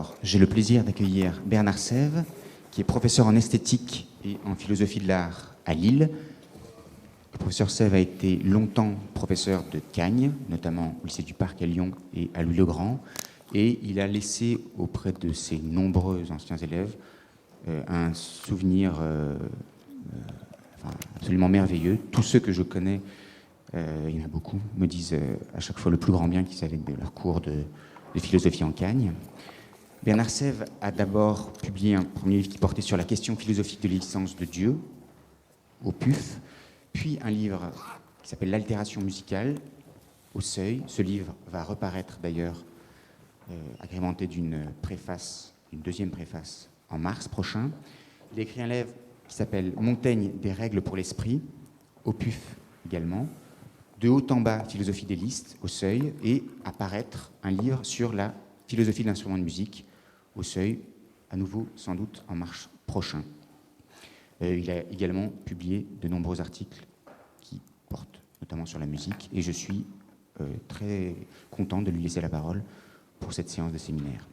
Alors, j'ai le plaisir d'accueillir Bernard Sève, qui est professeur en esthétique et en philosophie de l'art à Lille. Le professeur Sève a été longtemps professeur de Cagnes, notamment au lycée du Parc à Lyon et à Louis-le-Grand, et il a laissé auprès de ses nombreux anciens élèves un souvenir absolument merveilleux. Tous ceux que je connais, il y en a beaucoup, me disent à chaque fois le plus grand bien qu'ils savaient de leur cours de philosophie en Cagnes. Bernard Sève a d'abord publié un premier livre qui portait sur la question philosophique de l'existence de Dieu, au PUF, puis un livre qui s'appelle L'altération musicale, au Seuil. Ce livre va reparaître d'ailleurs, agrémenté d'une préface, une deuxième préface, en mars prochain. Il a écrit un livre qui s'appelle Montaigne, des règles pour l'esprit, au PUF également. De haut en bas, philosophie des listes, au Seuil, et apparaître un livre sur la philosophie de l'instrument de musique, au Seuil, à nouveau sans doute en mars prochain. Il a également publié de nombreux articles qui portent notamment sur la musique, et je suis très content de lui laisser la parole pour cette séance de séminaire.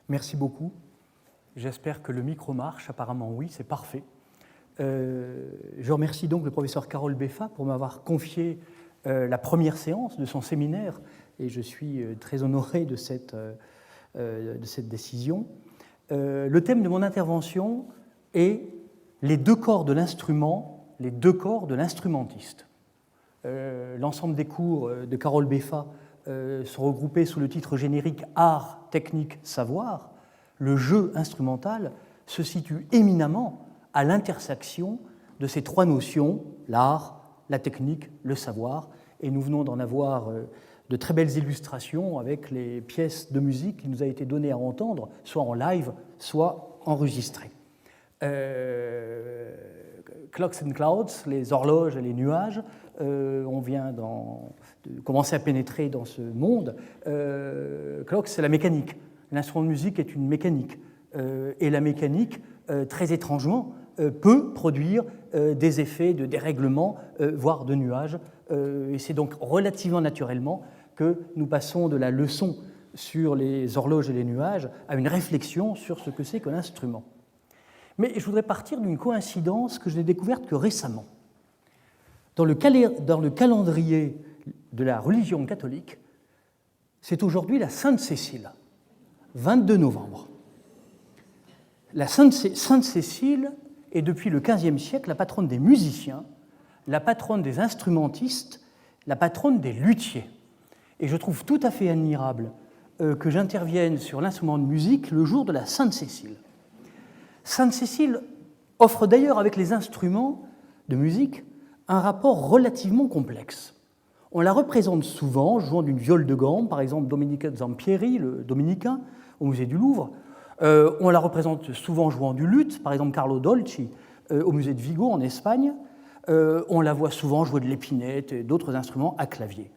Merci beaucoup. J'espère que le micro marche. Apparemment oui, c'est parfait. Je remercie donc le professeur Carole Beffa pour m'avoir confié la première séance de son séminaire, et je suis très honoré de cette décision. Le thème de mon intervention est les deux corps de l'instrument, les deux corps de l'instrumentiste. L'ensemble des cours de Carole Beffa sont regroupés sous le titre générique Art, technique, savoir. Le jeu instrumental se situe éminemment à l'intersection de ces trois notions, l'art, la technique, le savoir, et nous venons d'en avoir de très belles illustrations avec les pièces de musique qui nous a été données à entendre, soit en live, soit enregistrées. Clocks and Clouds, les horloges et les nuages, on vient de commencer à pénétrer dans ce monde. Clocks, c'est la mécanique. L'instrument de musique est une mécanique. Et la mécanique, très étrangement, peut produire des effets de dérèglement, voire de nuages. Et c'est donc relativement naturellement que nous passons de la leçon sur les horloges et les nuages à une réflexion sur ce que c'est que l'instrument. Mais je voudrais partir d'une coïncidence que je n'ai découverte que récemment. Dans le calendrier de la religion catholique, c'est aujourd'hui la Sainte Cécile, 22 novembre. La Sainte Cécile est depuis le XVe siècle la patronne des musiciens, la patronne des instrumentistes, la patronne des luthiers. Et je trouve tout à fait admirable que j'intervienne sur l'instrument de musique le jour de la Sainte Cécile. Sainte Cécile offre d'ailleurs avec les instruments de musique un rapport relativement complexe. On la représente souvent jouant d'une viole de gambe, par exemple Domenico Zampieri, le dominicain, au musée du Louvre. On la représente souvent jouant du luth, par exemple Carlo Dolci, au musée de Vigo en Espagne. On la voit souvent jouer de l'épinette et d'autres instruments à clavier.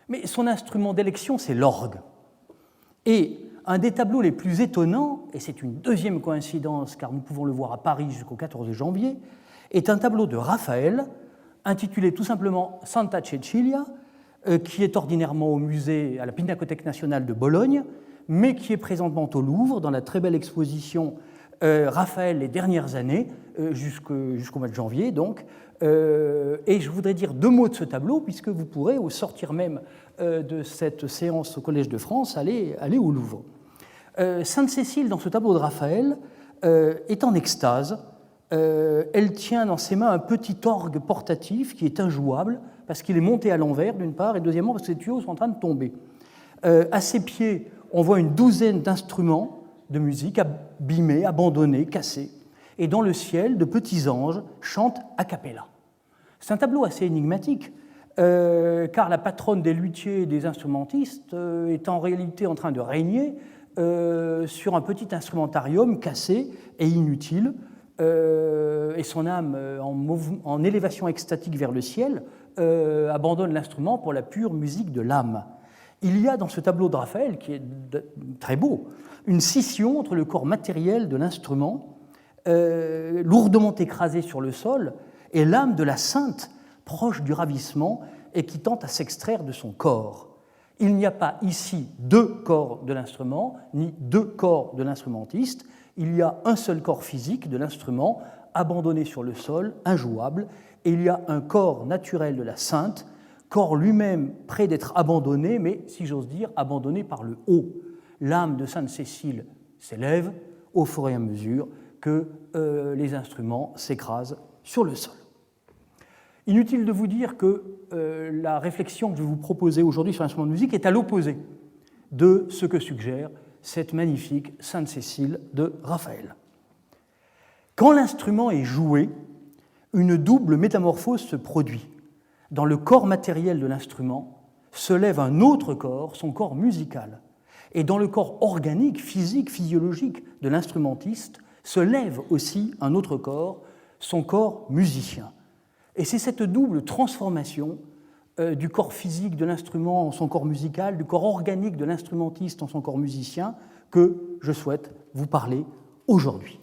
Mais son instrument d'élection, c'est l'orgue. Et un des tableaux les plus étonnants, et c'est une deuxième coïncidence car nous pouvons le voir à Paris jusqu'au 14 janvier, est un tableau de Raphaël intitulé tout simplement Santa Cecilia, qui est ordinairement au musée, à la Pinacothèque nationale de Bologne, mais qui est présentement au Louvre dans la très belle exposition Raphaël les dernières années, jusqu'au mois de janvier donc. Et je voudrais dire deux mots de ce tableau, puisque vous pourrez, au sortir même de cette séance au Collège de France, aller au Louvre. Sainte Cécile, dans ce tableau de Raphaël, est en extase. Elle tient dans ses mains un petit orgue portatif qui est injouable, parce qu'il est monté à l'envers, d'une part, et deuxièmement, parce que ses tuyaux sont en train de tomber. À ses pieds, on voit une douzaine d'instruments de musique abîmés, abandonnés, cassés. Et dans le ciel, de petits anges chantent a cappella. C'est un tableau assez énigmatique, car la patronne des luthiers et des instrumentistes est en réalité en train de régner sur un petit instrumentarium cassé et inutile, et son âme, en élévation extatique vers le ciel, abandonne l'instrument pour la pure musique de l'âme. Il y a dans ce tableau de Raphaël, qui est très beau, une scission entre le corps matériel de l'instrument, lourdement écrasé sur le sol, et l'âme de la sainte, proche du ravissement, et qui tente à s'extraire de son corps. Il n'y a pas ici deux corps de l'instrument, ni deux corps de l'instrumentiste. Il y a un seul corps physique de l'instrument, abandonné sur le sol, injouable, et il y a un corps naturel de la sainte, corps lui-même près d'être abandonné, mais, si j'ose dire, abandonné par le haut. L'âme de Sainte Cécile s'élève au fur et à mesure que les instruments s'écrasent sur le sol. Inutile de vous dire que la réflexion que je vais vous proposer aujourd'hui sur l'instrument de musique est à l'opposé de ce que suggère cette magnifique Sainte Cécile de Raphaël. Quand l'instrument est joué, une double métamorphose se produit. Dans le corps matériel de l'instrument se lève un autre corps, son corps musical. Et dans le corps organique, physique, physiologique de l'instrumentiste se lève aussi un autre corps, son corps musicien. Et c'est cette double transformation du corps physique de l'instrument en son corps musical, du corps organique de l'instrumentiste en son corps musicien, que je souhaite vous parler aujourd'hui.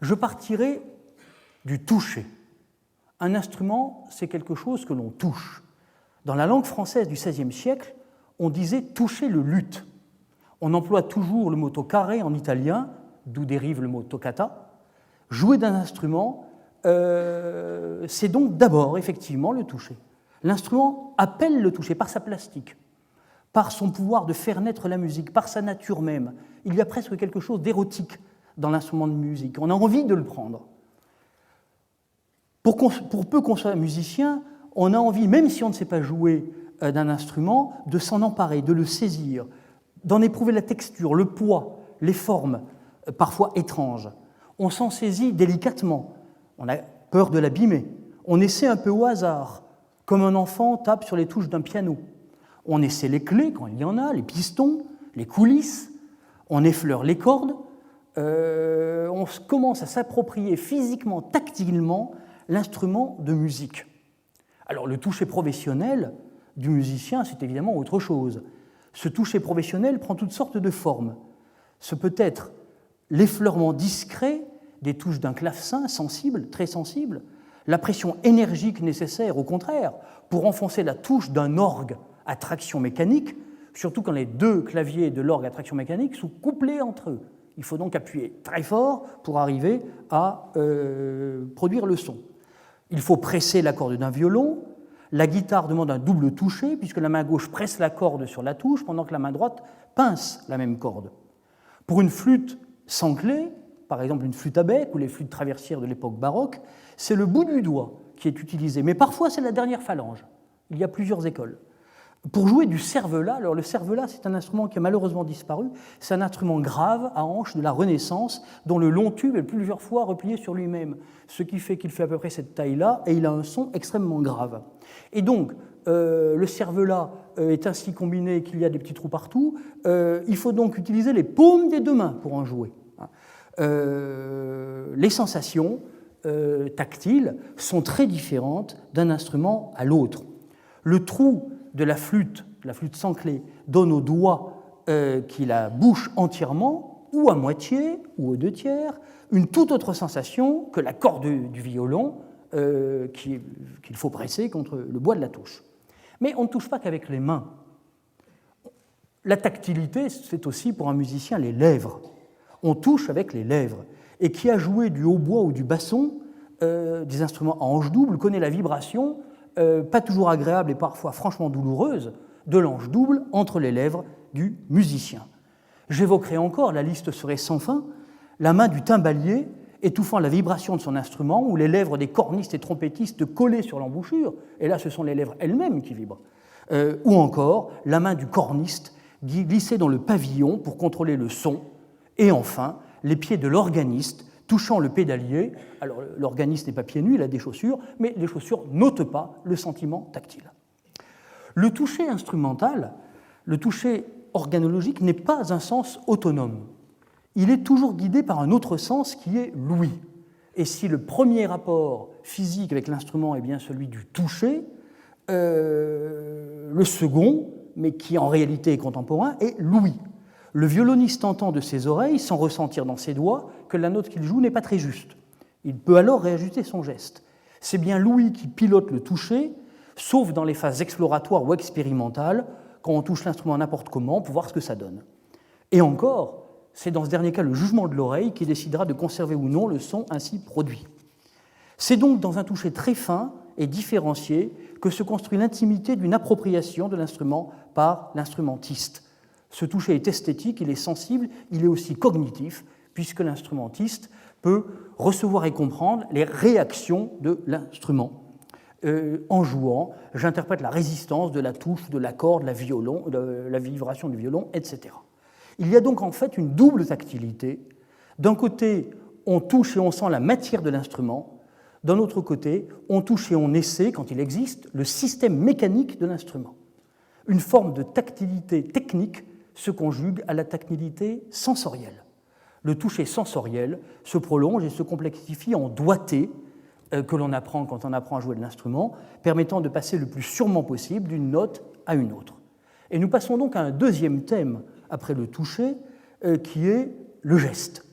Je partirai du toucher. Un instrument, c'est quelque chose que l'on touche. Dans la langue française du XVIe siècle, on disait toucher le luth. On emploie toujours le mot toccare en italien, d'où dérive le mot toccata. Jouer d'un instrument, c'est donc d'abord effectivement le toucher. L'instrument appelle le toucher par sa plastique, par son pouvoir de faire naître la musique, par sa nature même. Il y a presque quelque chose d'érotique dans l'instrument de musique. On a envie de le prendre. Pour peu qu'on soit musicien, on a envie, même si on ne sait pas jouer d'un instrument, de s'en emparer, de le saisir, d'en éprouver la texture, le poids, les formes, parfois étranges. On s'en saisit délicatement. On a peur de l'abîmer. On essaie un peu au hasard, comme un enfant tape sur les touches d'un piano. On essaie les clés, quand il y en a, les pistons, les coulisses. On effleure les cordes. On commence à s'approprier physiquement, tactilement, l'instrument de musique. Alors, le toucher professionnel du musicien, c'est évidemment autre chose. Ce toucher professionnel prend toutes sortes de formes. Ce peut être l'effleurement discret des touches d'un clavecin sensible, très sensible, la pression énergique nécessaire, au contraire, pour enfoncer la touche d'un orgue à traction mécanique, surtout quand les deux claviers de l'orgue à traction mécanique sont couplés entre eux. Il faut donc appuyer très fort pour arriver à produire le son. Il faut presser la corde d'un violon. La guitare demande un double toucher, puisque la main gauche presse la corde sur la touche, pendant que la main droite pince la même corde. Pour une flûte sans clé, par exemple une flûte à bec ou les flûtes traversières de l'époque baroque, c'est le bout du doigt qui est utilisé, mais parfois c'est la dernière phalange. Il y a plusieurs écoles. Pour jouer du cervelas, alors le cervelas c'est un instrument qui a malheureusement disparu, c'est un instrument grave à hanche de la Renaissance, dont le long tube est plusieurs fois replié sur lui-même, ce qui fait qu'il fait à peu près cette taille-là, et il a un son extrêmement grave. Et donc, le cervelas est ainsi combiné qu'il y a des petits trous partout, il faut donc utiliser les paumes des deux mains pour en jouer. Les sensations tactiles sont très différentes d'un instrument à l'autre. Le trou de la flûte sans clé, donne au doigt qui la bouche entièrement, ou à moitié, ou aux 2/3, une toute autre sensation que la corde du violon qu'il faut presser contre le bois de la touche. Mais on ne touche pas qu'avec les mains. La tactilité, c'est aussi pour un musicien les lèvres. On touche avec les lèvres. Et qui a joué du hautbois ou du basson, des instruments à hanche double, connaît la vibration pas toujours agréable et parfois franchement douloureuse, de l'ange double entre les lèvres du musicien. J'évoquerai encore, la liste serait sans fin, la main du timbalier étouffant la vibration de son instrument, ou les lèvres des cornistes et trompettistes collées sur l'embouchure, et là ce sont les lèvres elles-mêmes qui vibrent, ou encore la main du corniste glissée dans le pavillon pour contrôler le son, et enfin les pieds de l'organiste touchant le pédalier. Alors l'organiste n'est pas pieds nus, il a des chaussures, mais les chaussures n'ôtent pas le sentiment tactile. Le toucher instrumental, le toucher organologique n'est pas un sens autonome. Il est toujours guidé par un autre sens qui est l'ouïe. Et si le premier rapport physique avec l'instrument est bien celui du toucher, le second, mais qui en réalité est contemporain, est l'ouïe. Le violoniste entend de ses oreilles, sans ressentir dans ses doigts, que la note qu'il joue n'est pas très juste. Il peut alors réajuster son geste. C'est bien l'ouïe qui pilote le toucher, sauf dans les phases exploratoires ou expérimentales, quand on touche l'instrument n'importe comment pour voir ce que ça donne. Et encore, c'est dans ce dernier cas le jugement de l'oreille qui décidera de conserver ou non le son ainsi produit. C'est donc dans un toucher très fin et différencié que se construit l'intimité d'une appropriation de l'instrument par l'instrumentiste. Ce toucher est esthétique, il est sensible, il est aussi cognitif, puisque l'instrumentiste peut recevoir et comprendre les réactions de l'instrument. En jouant, j'interprète la résistance de la touche, de l'accord, de la vibration du violon, etc. Il y a donc en fait une double tactilité. D'un côté, on touche et on sent la matière de l'instrument. D'un autre côté, on touche et on essaie, quand il existe, le système mécanique de l'instrument. Une forme de tactilité technique se conjugue à la tactilité sensorielle. Le toucher sensoriel se prolonge et se complexifie en doigté que l'on apprend quand on apprend à jouer de l'instrument, permettant de passer le plus sûrement possible d'une note à une autre. Et nous passons donc à un deuxième thème après le toucher, qui est le geste.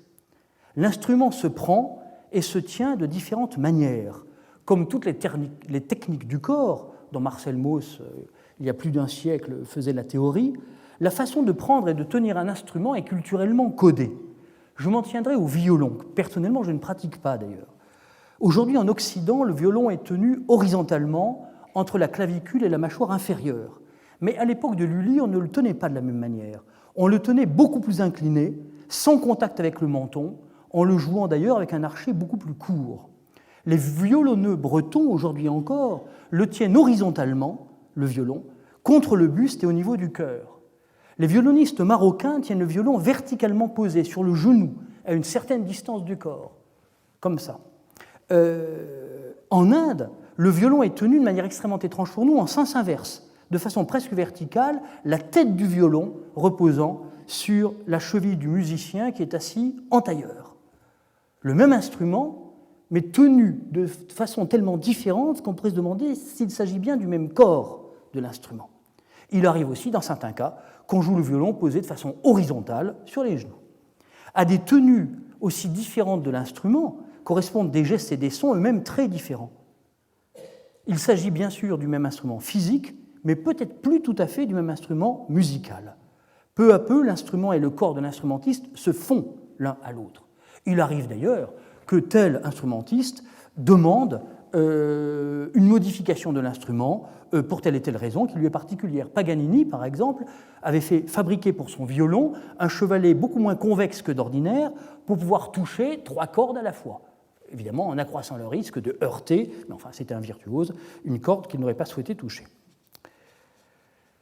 L'instrument se prend et se tient de différentes manières, comme toutes les techniques du corps, dont Marcel Mauss, il y a plus d'un siècle, faisait la théorie. La façon de prendre et de tenir un instrument est culturellement codée. Je m'en tiendrai au violon, que personnellement je ne pratique pas d'ailleurs. Aujourd'hui en Occident, le violon est tenu horizontalement entre la clavicule et la mâchoire inférieure. Mais à l'époque de Lully, on ne le tenait pas de la même manière. On le tenait beaucoup plus incliné, sans contact avec le menton, en le jouant d'ailleurs avec un archet beaucoup plus court. Les violonneux bretons, aujourd'hui encore, le tiennent horizontalement, le violon, contre le buste et au niveau du cœur. Les violonistes marocains tiennent le violon verticalement posé sur le genou, à une certaine distance du corps, comme ça. En Inde, le violon est tenu de manière extrêmement étrange pour nous, en sens inverse, de façon presque verticale, la tête du violon reposant sur la cheville du musicien qui est assis en tailleur. Le même instrument, mais tenu de façon tellement différente qu'on pourrait se demander s'il s'agit bien du même corps de l'instrument. Il arrive aussi, dans certains cas, qu'on joue le violon posé de façon horizontale sur les genoux. À des tenues aussi différentes de l'instrument correspondent des gestes et des sons eux-mêmes très différents. Il s'agit bien sûr du même instrument physique, mais peut-être plus tout à fait du même instrument musical. Peu à peu, l'instrument et le corps de l'instrumentiste se font l'un à l'autre. Il arrive d'ailleurs que tel instrumentiste demande une modification de l'instrument pour telle et telle raison qui lui est particulière. Paganini, par exemple, avait fait fabriquer pour son violon un chevalet beaucoup moins convexe que d'ordinaire pour pouvoir toucher 3 cordes à la fois. Évidemment, en accroissant le risque de heurter, mais enfin c'était un virtuose, une corde qu'il n'aurait pas souhaité toucher.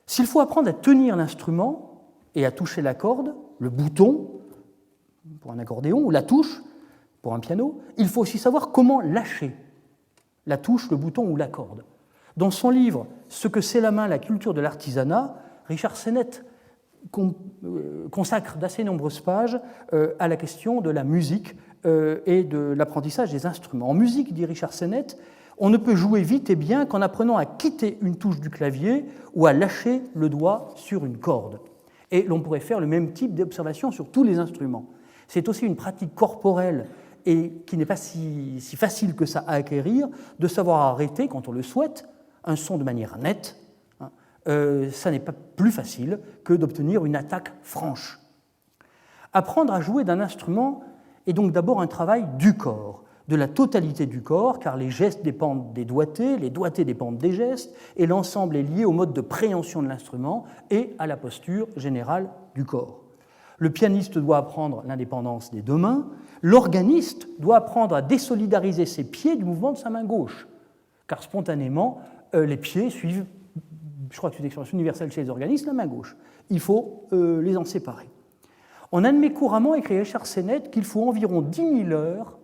S'il faut apprendre à tenir l'instrument et à toucher la corde, le bouton pour un accordéon ou la touche pour un piano, il faut aussi savoir comment lâcher la touche, le bouton ou la corde. Dans son livre « Ce que c'est la main, la culture de l'artisanat », Richard Sennett consacre d'assez nombreuses pages à la question de la musique et de l'apprentissage des instruments. En musique, dit Richard Sennett, on ne peut jouer vite et bien qu'en apprenant à quitter une touche du clavier ou à lâcher le doigt sur une corde. Et l'on pourrait faire le même type d'observation sur tous les instruments. C'est aussi une pratique corporelle et qui n'est pas si facile que ça à acquérir, de savoir arrêter, quand on le souhaite, un son de manière nette. Ça n'est pas plus facile que d'obtenir une attaque franche. Apprendre à jouer d'un instrument est donc d'abord un travail du corps, de la totalité du corps, car les gestes dépendent des doigtés, les doigtés dépendent des gestes, et l'ensemble est lié au mode de préhension de l'instrument et à la posture générale du corps. Le pianiste doit apprendre l'indépendance des 2 mains, l'organiste doit apprendre à désolidariser ses pieds du mouvement de sa main gauche, car spontanément, les pieds suivent, je crois que c'est une expression universelle chez les organistes, la main gauche. Il faut les en séparer. On admet couramment, écrit Richard Sennett, qu'il faut environ 10 000 heures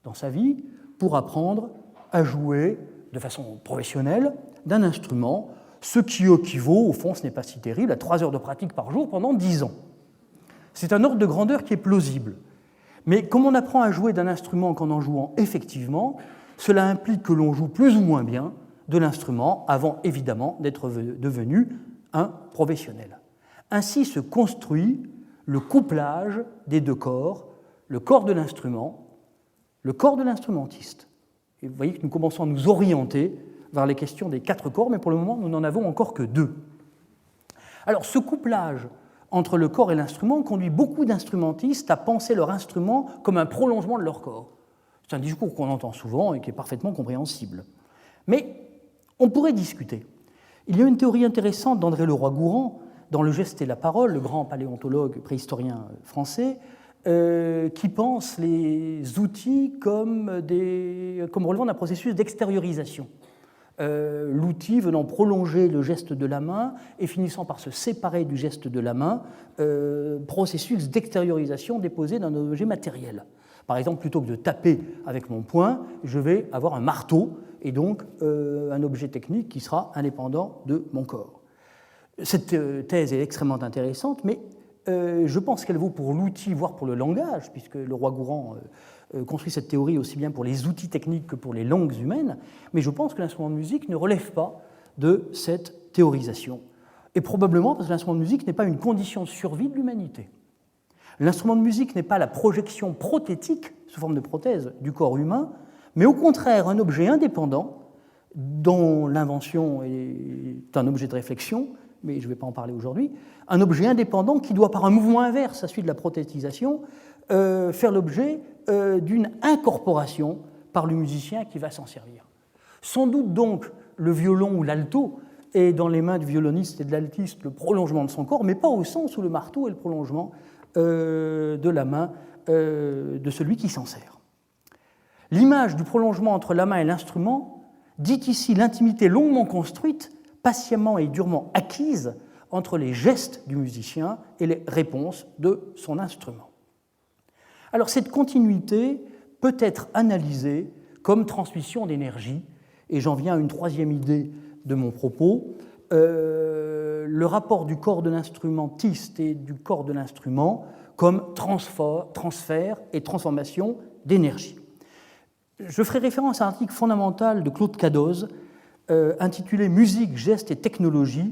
dans sa vie pour apprendre à jouer de façon professionnelle d'un instrument, ce qui équivaut, au fond, ce n'est pas si terrible, à 3 heures de pratique par jour pendant 10 ans. C'est un ordre de grandeur qui est plausible. Mais comme on apprend à jouer d'un instrument qu'en jouant effectivement, cela implique que l'on joue plus ou moins bien de l'instrument avant évidemment d'être devenu un professionnel. Ainsi se construit le couplage des 2 corps, le corps de l'instrument, le corps de l'instrumentiste. Et vous voyez que nous commençons à nous orienter vers les questions des 4 corps, mais pour le moment, nous n'en avons encore que 2. Alors ce couplage entre le corps et l'instrument conduit beaucoup d'instrumentistes à penser leur instrument comme un prolongement de leur corps. C'est un discours qu'on entend souvent et qui est parfaitement compréhensible. Mais on pourrait discuter. Il y a une théorie intéressante d'André Leroi-Gourhan, dans Le geste et la parole, le grand paléontologue préhistorien français, qui pense les outils comme relevant d'un processus d'extériorisation. L'outil venant prolonger le geste de la main et finissant par se séparer du geste de la main, processus d'extériorisation déposé d'un objet matériel. Par exemple, plutôt que de taper avec mon poing, je vais avoir un marteau et donc un objet technique qui sera indépendant de mon corps. Cette thèse est extrêmement intéressante, mais je pense qu'elle vaut pour l'outil, voire pour le langage, puisque Leroi-Gourhan construit cette théorie aussi bien pour les outils techniques que pour les langues humaines, mais je pense que l'instrument de musique ne relève pas de cette théorisation. Et probablement parce que l'instrument de musique n'est pas une condition de survie de l'humanité. L'instrument de musique n'est pas la projection prothétique, sous forme de prothèse, du corps humain, mais au contraire un objet indépendant dont l'invention est un objet de réflexion, mais je ne vais pas en parler aujourd'hui, un objet indépendant qui doit, par un mouvement inverse à celui de la prothétisation, faire l'objet d'une incorporation par le musicien qui va s'en servir. Sans doute donc le violon ou l'alto est dans les mains du violoniste et de l'altiste le prolongement de son corps, mais pas au sens où le marteau est le prolongement de la main de celui qui s'en sert. L'image du prolongement entre la main et l'instrument dit ici l'intimité longuement construite, patiemment et durement acquise entre les gestes du musicien et les réponses de son instrument. Alors cette continuité peut être analysée comme transmission d'énergie, et j'en viens à une troisième idée de mon propos, le rapport du corps de l'instrumentiste et du corps de l'instrument comme transfert et transformation d'énergie. Je ferai référence à un article fondamental de Claude Cadozze intitulé « Musique, gestes et technologie »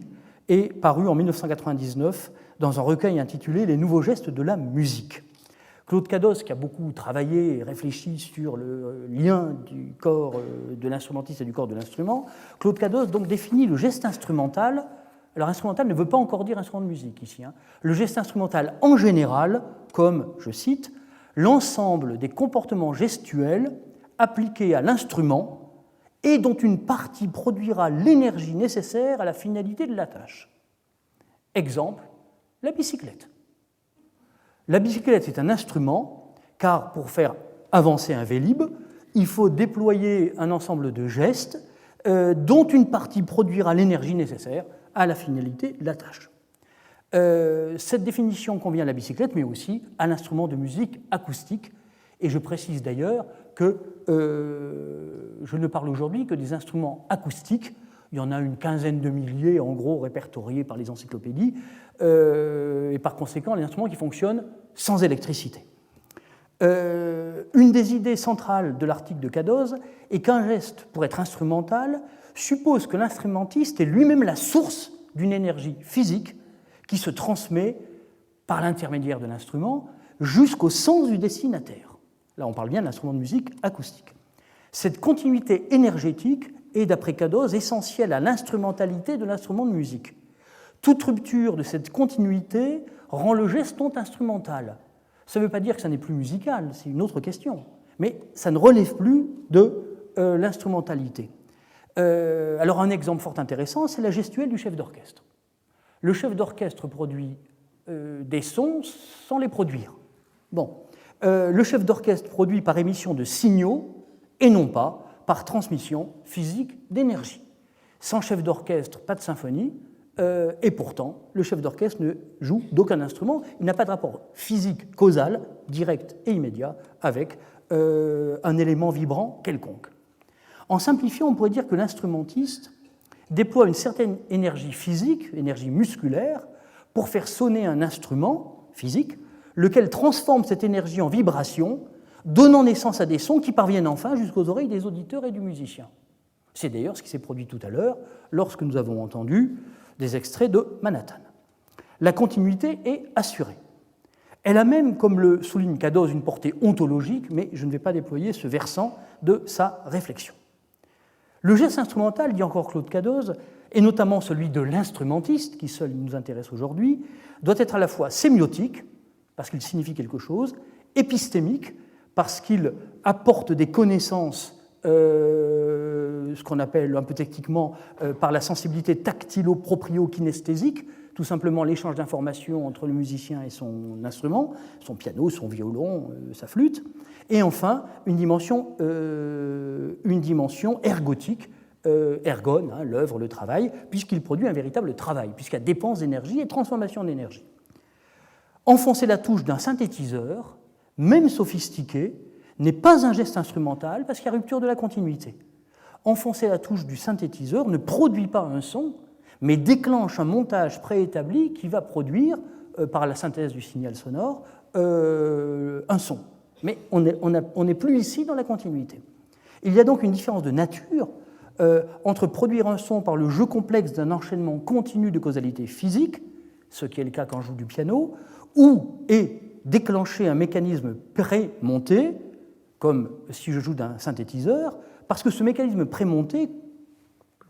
et paru en 1999 dans un recueil intitulé « Les nouveaux gestes de la musique ». Claude Cadozze, qui a beaucoup travaillé et réfléchi sur le lien du corps de l'instrumentiste et du corps de l'instrument, Claude Cadozze donc définit le geste instrumental. Alors instrumental ne veut pas encore dire instrument de musique ici. Le geste instrumental en général, comme, je cite, l'ensemble des comportements gestuels appliqués à l'instrument et dont une partie produira l'énergie nécessaire à la finalité de la tâche. Exemple, la bicyclette. La bicyclette est un instrument, car pour faire avancer un vélib, il faut déployer un ensemble de gestes dont une partie produira l'énergie nécessaire à la finalité de la tâche. Cette définition convient à la bicyclette, mais aussi à l'instrument de musique acoustique. Et je précise d'ailleurs que je ne parle aujourd'hui que des instruments acoustiques. Il y en a une quinzaine de milliers, en gros, répertoriés par les encyclopédies, et par conséquent, les instruments qui fonctionnent sans électricité. Une des idées centrales de l'article de Cadozze est qu'un geste, pour être instrumental, suppose que l'instrumentiste est lui-même la source d'une énergie physique qui se transmet par l'intermédiaire de l'instrument jusqu'au sens du destinataire. Là, on parle bien d'instrument de musique acoustique. Cette continuité énergétique est, d'après Cadozze, essentielle à l'instrumentalité de l'instrument de musique. Toute rupture de cette continuité rend le geste non instrumental. Ça ne veut pas dire que ça n'est plus musical, c'est une autre question, mais ça ne relève plus de l'instrumentalité. Alors un exemple fort intéressant, c'est la gestuelle du chef d'orchestre. Le chef d'orchestre produit des sons sans les produire. Bon, le chef d'orchestre produit par émission de signaux et non pas par transmission physique d'énergie. Sans chef d'orchestre, pas de symphonie, et pourtant, le chef d'orchestre ne joue d'aucun instrument. Il n'a pas de rapport physique causal, direct et immédiat, avec un élément vibrant quelconque. En simplifiant, on pourrait dire que l'instrumentiste déploie une certaine énergie physique, énergie musculaire, pour faire sonner un instrument physique, lequel transforme cette énergie en vibration, donnant naissance à des sons qui parviennent enfin jusqu'aux oreilles des auditeurs et du musicien. C'est d'ailleurs ce qui s'est produit tout à l'heure, lorsque nous avons entendu des extraits de Manhattan. La continuité est assurée. Elle a même, comme le souligne Cadozze, une portée ontologique, mais je ne vais pas déployer ce versant de sa réflexion. Le geste instrumental, dit encore Claude Cadose, et notamment celui de l'instrumentiste, qui seul nous intéresse aujourd'hui, doit être à la fois sémiotique, parce qu'il signifie quelque chose, épistémique, parce qu'il apporte des connaissances, ce qu'on appelle un peu techniquement par la sensibilité tactilo-proprio-kinesthésique, tout simplement l'échange d'informations entre le musicien et son instrument, son piano, son violon, sa flûte, et enfin une dimension ergotique, ergon, hein, l'œuvre, le travail, puisqu'il produit un véritable travail, puisqu'il y a dépense d'énergie et transformation d'énergie. Enfoncer la touche d'un synthétiseur, même sophistiqué, n'est pas un geste instrumental parce qu'il y a rupture de la continuité. Enfoncer la touche du synthétiseur ne produit pas un son, mais déclenche un montage préétabli qui va produire, par la synthèse du signal sonore, un son. Mais on n'est plus ici dans la continuité. Il y a donc une différence de nature entre produire un son par le jeu complexe d'un enchaînement continu de causalité physique, ce qui est le cas quand on joue du piano, et déclencher un mécanisme prémonté, comme si je joue d'un synthétiseur, parce que ce mécanisme prémonté,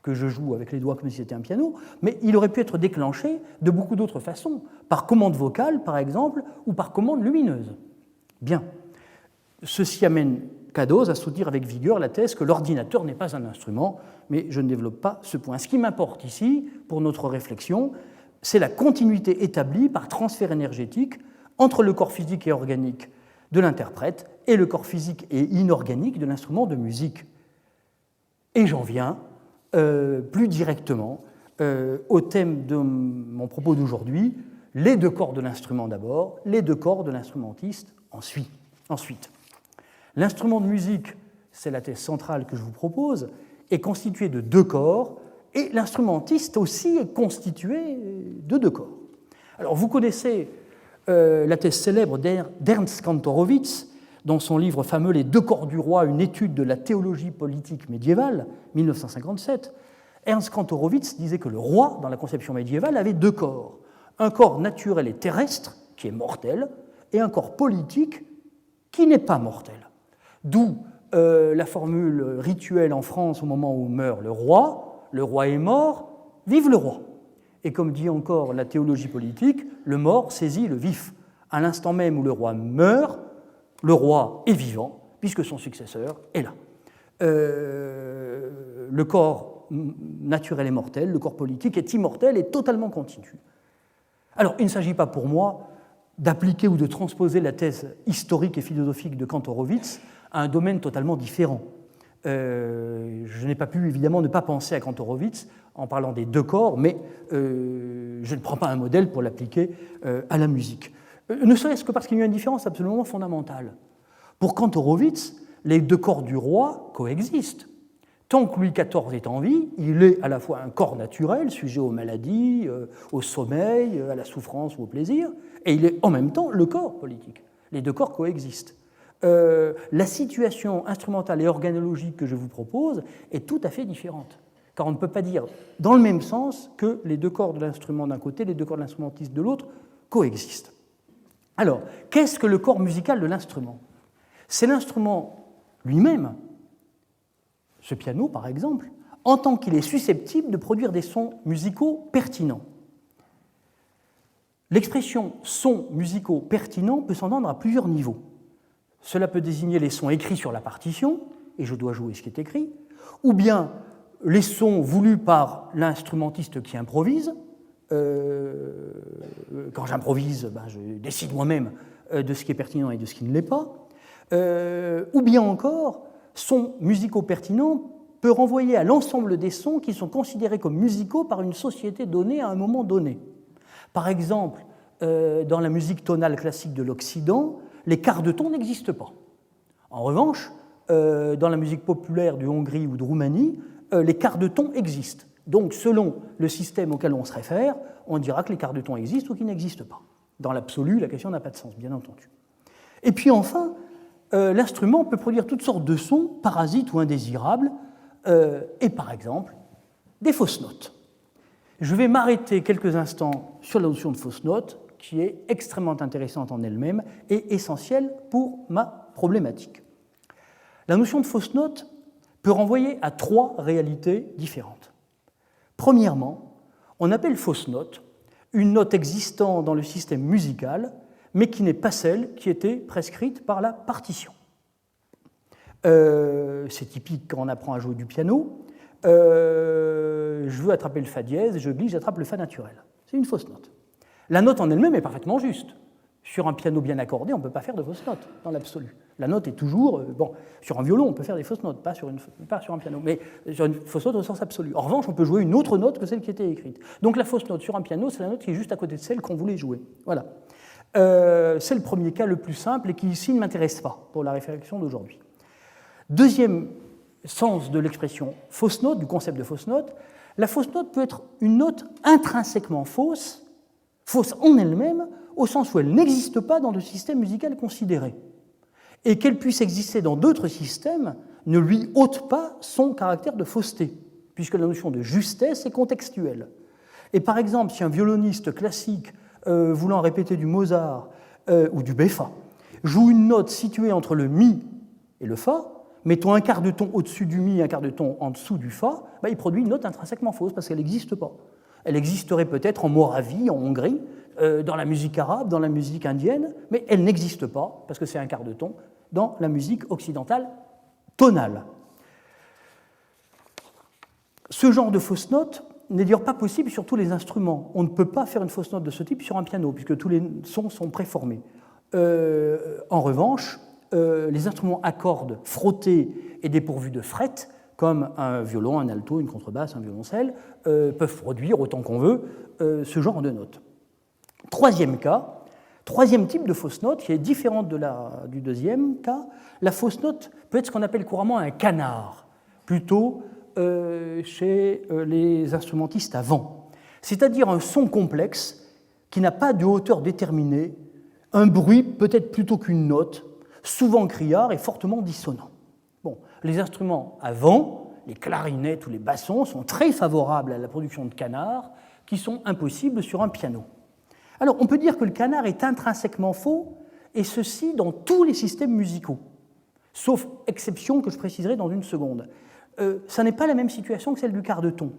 que je joue avec les doigts comme si c'était un piano, mais il aurait pu être déclenché de beaucoup d'autres façons, par commande vocale par exemple, ou par commande lumineuse. Bien. Ceci amène Cadose à soutenir avec vigueur la thèse que l'ordinateur n'est pas un instrument, mais je ne développe pas ce point. Ce qui m'importe ici, pour notre réflexion, c'est la continuité établie par transfert énergétique entre le corps physique et organique de l'interprète et le corps physique et inorganique de l'instrument de musique. Et j'en viens plus directement au thème de mon propos d'aujourd'hui, les deux corps de l'instrument d'abord, les deux corps de l'instrumentiste ensuite. L'instrument de musique, c'est la thèse centrale que je vous propose, est constitué de deux corps, et l'instrumentiste aussi est constitué de deux corps. Alors vous connaissez la thèse célèbre d'Ernst Kantorowicz, dans son livre fameux « Les deux corps du roi, une étude de la théologie politique médiévale », 1957, Ernst Kantorowicz disait que le roi, dans la conception médiévale, avait deux corps. Un corps naturel et terrestre, qui est mortel, et un corps politique, qui n'est pas mortel. D'où la formule rituelle en France au moment où meurt le roi est mort, vive le roi. Et comme dit encore la théologie politique, le mort saisit le vif. À l'instant même où le roi meurt, le roi est vivant, puisque son successeur est là. Le corps naturel est mortel, le corps politique est immortel et totalement continu. Alors, il ne s'agit pas pour moi d'appliquer ou de transposer la thèse historique et philosophique de Kantorowicz à un domaine totalement différent. Je n'ai pas pu, évidemment, ne pas penser à Kantorowicz en parlant des deux corps, mais je ne prends pas un modèle pour l'appliquer à la musique. Ne serait-ce que parce qu'il y a une différence absolument fondamentale. Pour Kantorowicz, les deux corps du roi coexistent. Tant que Louis XIV est en vie, il est à la fois un corps naturel, sujet aux maladies, au sommeil, à la souffrance ou au plaisir, et il est en même temps le corps politique. Les deux corps coexistent. La situation instrumentale et organologique que je vous propose est tout à fait différente, car on ne peut pas dire dans le même sens que les deux corps de l'instrument d'un côté, les deux corps de l'instrumentiste de l'autre coexistent. Alors, qu'est-ce que le corps musical de l'instrument ? C'est l'instrument lui-même, ce piano par exemple, en tant qu'il est susceptible de produire des sons musicaux pertinents. L'expression « sons musicaux pertinents » peut s'entendre à plusieurs niveaux. Cela peut désigner les sons écrits sur la partition, et je dois jouer ce qui est écrit, ou bien les sons voulus par l'instrumentiste qui improvise. Quand j'improvise, je décide moi-même de ce qui est pertinent et de ce qui ne l'est pas. Ou bien encore, sons musicaux pertinents peut renvoyer à l'ensemble des sons qui sont considérés comme musicaux par une société donnée à un moment donné. Par exemple, dans la musique tonale classique de l'Occident, les quarts de ton n'existent pas. En revanche, dans la musique populaire de Hongrie ou de Roumanie, les quarts de ton existent. Donc, selon le système auquel on se réfère, on dira que les quarts de ton existent ou qu'ils n'existent pas. Dans l'absolu, la question n'a pas de sens, bien entendu. Et puis enfin, l'instrument peut produire toutes sortes de sons, parasites ou indésirables, et par exemple, des fausses notes. Je vais m'arrêter quelques instants sur la notion de fausse note, qui est extrêmement intéressante en elle-même et essentielle pour ma problématique. La notion de fausse note peut renvoyer à 3 réalités différentes. Premièrement, on appelle fausse note une note existant dans le système musical, mais qui n'est pas celle qui était prescrite par la partition. C'est typique quand on apprend à jouer du piano. Je veux attraper le fa dièse, je glisse, j'attrape le fa naturel. C'est une fausse note. La note en elle-même est parfaitement juste. Sur un piano bien accordé, on ne peut pas faire de fausses notes, dans l'absolu. La note est toujours... bon, sur un violon, on peut faire des fausses notes, pas sur un piano, mais sur une fausse note au sens absolu. En revanche, on peut jouer une autre note que celle qui était écrite. Donc la fausse note sur un piano, c'est la note qui est juste à côté de celle qu'on voulait jouer. Voilà. C'est le premier cas le plus simple et qui, ici, ne m'intéresse pas pour la réflexion d'aujourd'hui. Deuxième sens de l'expression fausse note, du concept de fausse note, la fausse note peut être une note intrinsèquement fausse, fausse en elle-même, au sens où elle n'existe pas dans le système musical considéré. Et qu'elle puisse exister dans d'autres systèmes ne lui ôte pas son caractère de fausseté, puisque la notion de justesse est contextuelle. Et par exemple, si un violoniste classique voulant répéter du Mozart ou du Beffa joue une note située entre le Mi et le Fa, mettons un quart de ton au-dessus du Mi et un quart de ton en dessous du Fa, il produit une note intrinsèquement fausse parce qu'elle n'existe pas. Elle existerait peut-être en Moravie, en Hongrie, dans la musique arabe, dans la musique indienne, mais elle n'existe pas, parce que c'est un quart de ton, dans la musique occidentale tonale. Ce genre de fausse note n'est d'ailleurs pas possible sur tous les instruments. On ne peut pas faire une fausse note de ce type sur un piano, puisque tous les sons sont préformés. En revanche, les instruments à cordes frottées et dépourvus de frettes, comme un violon, un alto, une contrebasse, un violoncelle, peuvent produire autant qu'on veut ce genre de notes. Troisième type de fausse note, qui est différente du deuxième cas, la fausse note peut être ce qu'on appelle couramment un canard, plutôt chez les instrumentistes à vent, c'est-à-dire un son complexe qui n'a pas de hauteur déterminée, un bruit peut-être plutôt qu'une note, souvent criard et fortement dissonant. Bon, les instruments à vent, les clarinettes ou les bassons, sont très favorables à la production de canards qui sont impossibles sur un piano. Alors, on peut dire que le canard est intrinsèquement faux, et ceci dans tous les systèmes musicaux, sauf exception que je préciserai dans une seconde. Ça n'est pas la même situation que celle du quart de ton.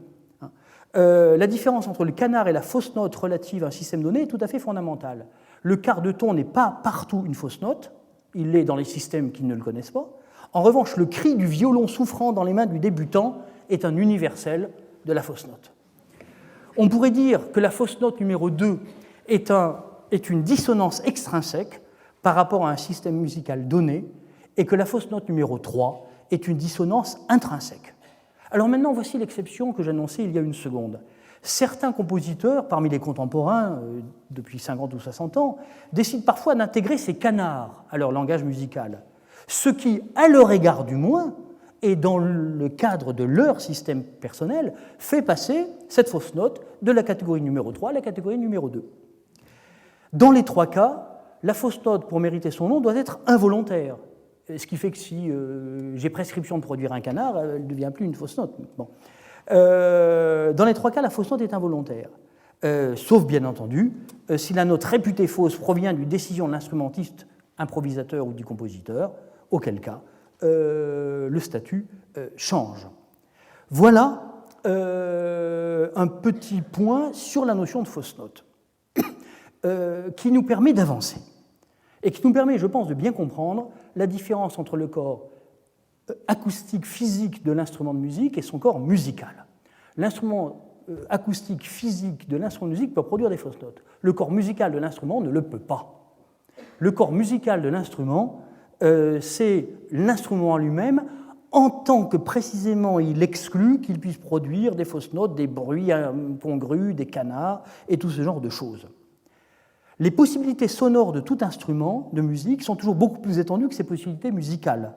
La différence entre le canard et la fausse note relative à un système donné est tout à fait fondamentale. Le quart de ton n'est pas partout une fausse note, il l'est dans les systèmes qui ne le connaissent pas. En revanche, le cri du violon souffrant dans les mains du débutant est un universel de la fausse note. On pourrait dire que la fausse note numéro 2 est une dissonance extrinsèque par rapport à un système musical donné et que la fausse note numéro 3 est une dissonance intrinsèque. Alors maintenant, voici l'exception que j'annonçais il y a une seconde. Certains compositeurs, parmi les contemporains, depuis 50 ou 60 ans, décident parfois d'intégrer ces canards à leur langage musical, ce qui, à leur égard du moins, et dans le cadre de leur système personnel, fait passer cette fausse note de la catégorie numéro 3 à la catégorie numéro 2. Dans les 3 cas, la fausse note, pour mériter son nom, doit être involontaire. Ce qui fait que si j'ai prescription de produire un canard, elle ne devient plus une fausse note. Bon. Dans les 3 cas, la fausse note est involontaire. Sauf, bien entendu, si la note réputée fausse provient d'une décision de l'instrumentiste, improvisateur ou du compositeur, auquel cas le statut change. Voilà un petit point sur la notion de fausse note qui nous permet d'avancer et qui nous permet, je pense, de bien comprendre la différence entre le corps acoustique physique de l'instrument de musique et son corps musical. L'instrument acoustique physique de l'instrument de musique peut produire des fausses notes. Le corps musical de l'instrument ne le peut pas. Le corps musical de l'instrument, c'est l'instrument en lui-même, en tant que précisément il exclut qu'il puisse produire des fausses notes, des bruits congrus, des canards et tout ce genre de choses. Les possibilités sonores de tout instrument de musique sont toujours beaucoup plus étendues que ces possibilités musicales,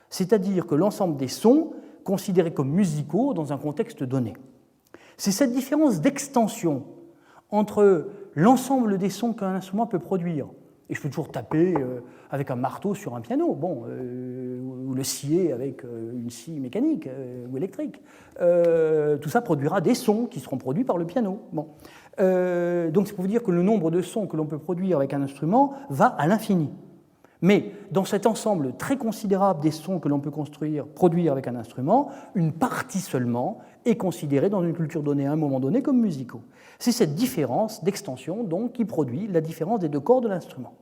c'est-à-dire que l'ensemble des sons considérés comme musicaux dans un contexte donné. C'est cette différence d'extension entre l'ensemble des sons qu'un instrument peut produire, et je peux toujours taper avec un marteau sur un piano, ou le scier avec une scie mécanique ou électrique. Tout ça produira des sons qui seront produits par le piano. Bon. Donc c'est pour vous dire que le nombre de sons que l'on peut produire avec un instrument va à l'infini. Mais dans cet ensemble très considérable des sons que l'on peut produire avec un instrument, une partie seulement est considérée dans une culture donnée à un moment donné comme musicaux. C'est cette différence d'extension donc qui produit la différence des deux corps de l'instrument.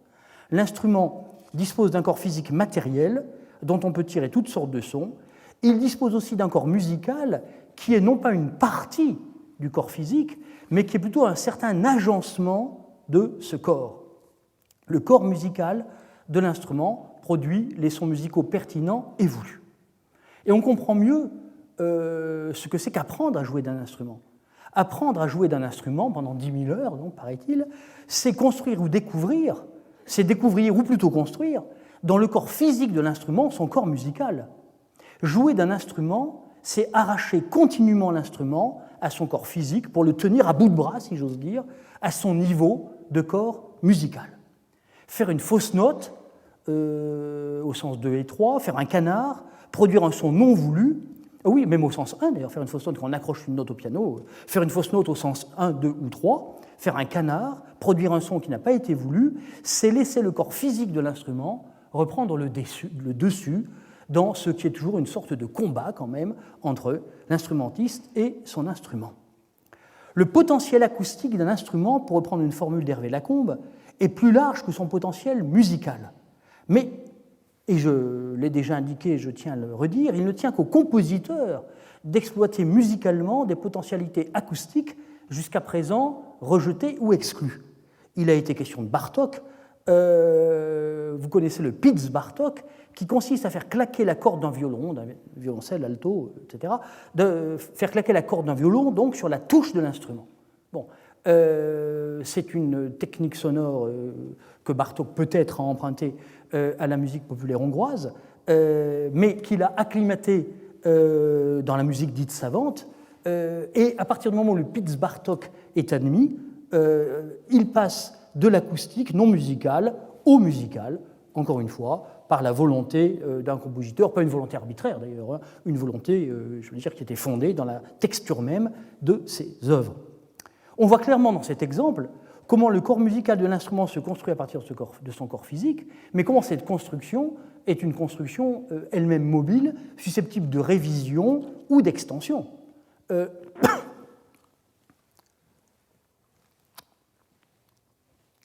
L'instrument dispose d'un corps physique matériel dont on peut tirer toutes sortes de sons. Il dispose aussi d'un corps musical qui est non pas une partie du corps physique, mais qui est plutôt un certain agencement de ce corps. Le corps musical de l'instrument produit les sons musicaux pertinents et voulus. Et on comprend mieux ce que c'est qu'apprendre à jouer d'un instrument. Apprendre à jouer d'un instrument pendant 10 000 heures, donc, paraît-il, c'est construire ou découvrir, c'est découvrir ou plutôt construire, dans le corps physique de l'instrument, son corps musical. Jouer d'un instrument, c'est arracher continuellement l'instrument à son corps physique pour le tenir à bout de bras, si j'ose dire, à son niveau de corps musical. Faire une fausse note, au sens 2 et 3, faire un canard, produire un son non voulu, oui, même au sens 1, d'ailleurs, faire une fausse note quand on accroche une note au piano, faire une fausse note au sens 1, 2 ou 3, faire un canard, produire un son qui n'a pas été voulu, c'est laisser le corps physique de l'instrument reprendre le dessus dans ce qui est toujours une sorte de combat quand même entre l'instrumentiste et son instrument. Le potentiel acoustique d'un instrument, pour reprendre une formule d'Hervé Lacombe, est plus large que son potentiel musical. Mais, et je l'ai déjà indiqué, je tiens à le redire, il ne tient qu'au compositeur d'exploiter musicalement des potentialités acoustiques jusqu'à présent rejetées ou exclues. Il a été question de Bartók. Vous connaissez le Pitz Bartók, qui consiste à faire claquer la corde d'un violon, d'un violoncelle, alto, etc., de faire claquer la corde d'un violon donc sur la touche de l'instrument. Bon, c'est une technique sonore que Bartók peut-être a empruntée à la musique populaire hongroise, mais qu'il a acclimatée dans la musique dite savante, et à partir du moment où le Pitz Bartók est admis, il passe de l'acoustique non musicale au musical, encore une fois, par la volonté d'un compositeur, pas une volonté arbitraire d'ailleurs, une volonté, je veux dire, qui était fondée dans la texture même de ses œuvres. On voit clairement dans cet exemple comment le corps musical de l'instrument se construit à partir de son corps physique, mais comment cette construction est une construction elle-même mobile, susceptible de révision ou d'extension.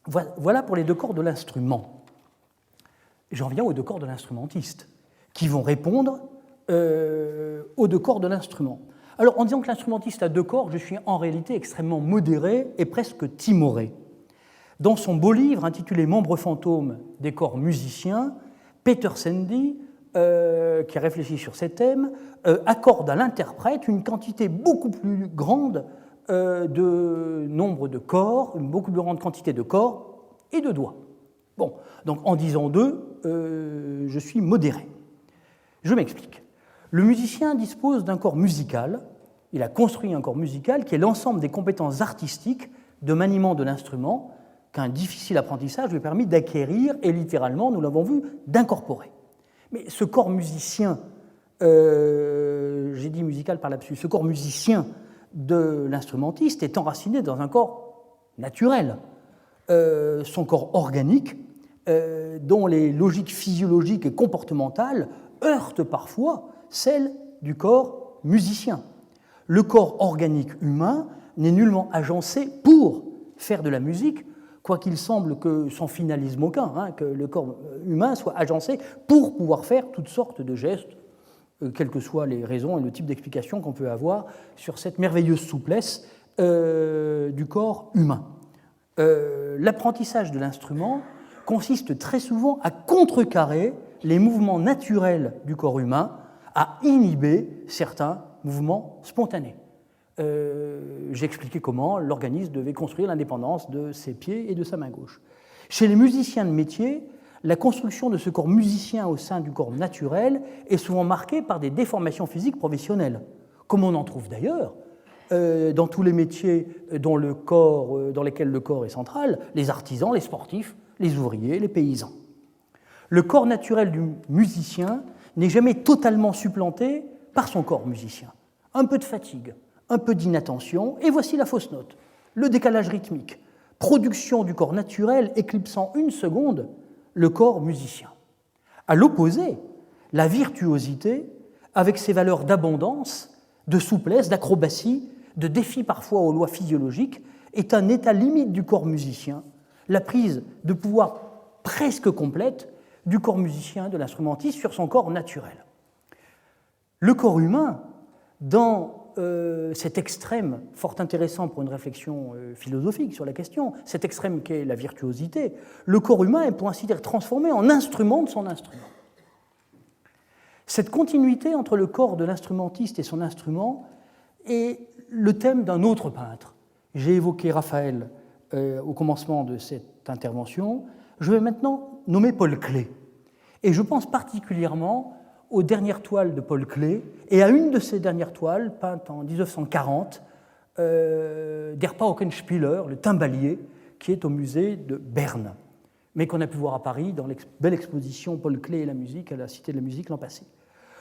Voilà pour les deux corps de l'instrument. J'en viens aux deux corps de l'instrumentiste, qui vont répondre aux deux corps de l'instrument. Alors, en disant que l'instrumentiste a deux corps, je suis en réalité extrêmement modéré et presque timoré. Dans son beau livre intitulé « Membres fantômes des corps musiciens », Peter Sandy, qui a réfléchi sur ces thèmes, accorde à l'interprète une quantité beaucoup plus grande de nombre de corps, une beaucoup plus grande quantité de corps et de doigts. Bon, donc en disant deux, je suis modéré. Je m'explique. Le musicien dispose d'un corps musical, il a construit un corps musical qui est l'ensemble des compétences artistiques de maniement de l'instrument qu'un difficile apprentissage lui a permis d'acquérir et littéralement, nous l'avons vu, d'incorporer. Mais ce corps musicien, j'ai dit musical par lapsus, ce corps musicien de l'instrumentiste est enraciné dans un corps naturel, son corps organique, dont les logiques physiologiques et comportementales heurtent parfois celles du corps musicien. Le corps organique humain n'est nullement agencé pour faire de la musique, quoiqu'il semble que, sans finalisme aucun, que le corps humain soit agencé pour pouvoir faire toutes sortes de gestes, quelles que soient les raisons et le type d'explication qu'on peut avoir sur cette merveilleuse souplesse du corps humain. L'apprentissage de l'instrument consiste très souvent à contrecarrer les mouvements naturels du corps humain, à inhiber certains mouvements spontanés. J'ai expliqué comment l'organisme devait construire l'indépendance de ses pieds et de sa main gauche. Chez les musiciens de métier, la construction de ce corps musicien au sein du corps naturel est souvent marquée par des déformations physiques professionnelles, comme on en trouve d'ailleurs dans tous les métiers dans lesquels le corps est central, les artisans, les sportifs, les ouvriers, les paysans. Le corps naturel du musicien n'est jamais totalement supplanté par son corps musicien. Un peu de fatigue, un peu d'inattention, et voici la fausse note, le décalage rythmique, production du corps naturel éclipsant une seconde le corps musicien. À l'opposé, la virtuosité, avec ses valeurs d'abondance, de souplesse, d'acrobatie, de défi parfois aux lois physiologiques, est un état limite du corps musicien, la prise de pouvoir presque complète du corps musicien, de l'instrumentiste, sur son corps naturel. Le corps humain, dans cet extrême fort intéressant pour une réflexion philosophique sur la question, cet extrême qu'est la virtuosité, le corps humain est pour ainsi dire transformé en instrument de son instrument. Cette continuité entre le corps de l'instrumentiste et son instrument est le thème d'un autre peintre. J'ai évoqué Raphaël au commencement de cette intervention. Je vais maintenant nommer Paul Klee. Et je pense particulièrement aux dernières toiles de Paul Klee et à une de ces dernières toiles, peinte en 1940, Der Paukenspieler, le timbalier, qui est au musée de Berne, mais qu'on a pu voir à Paris dans la belle exposition Paul Klee et la musique à la Cité de la musique l'an passé.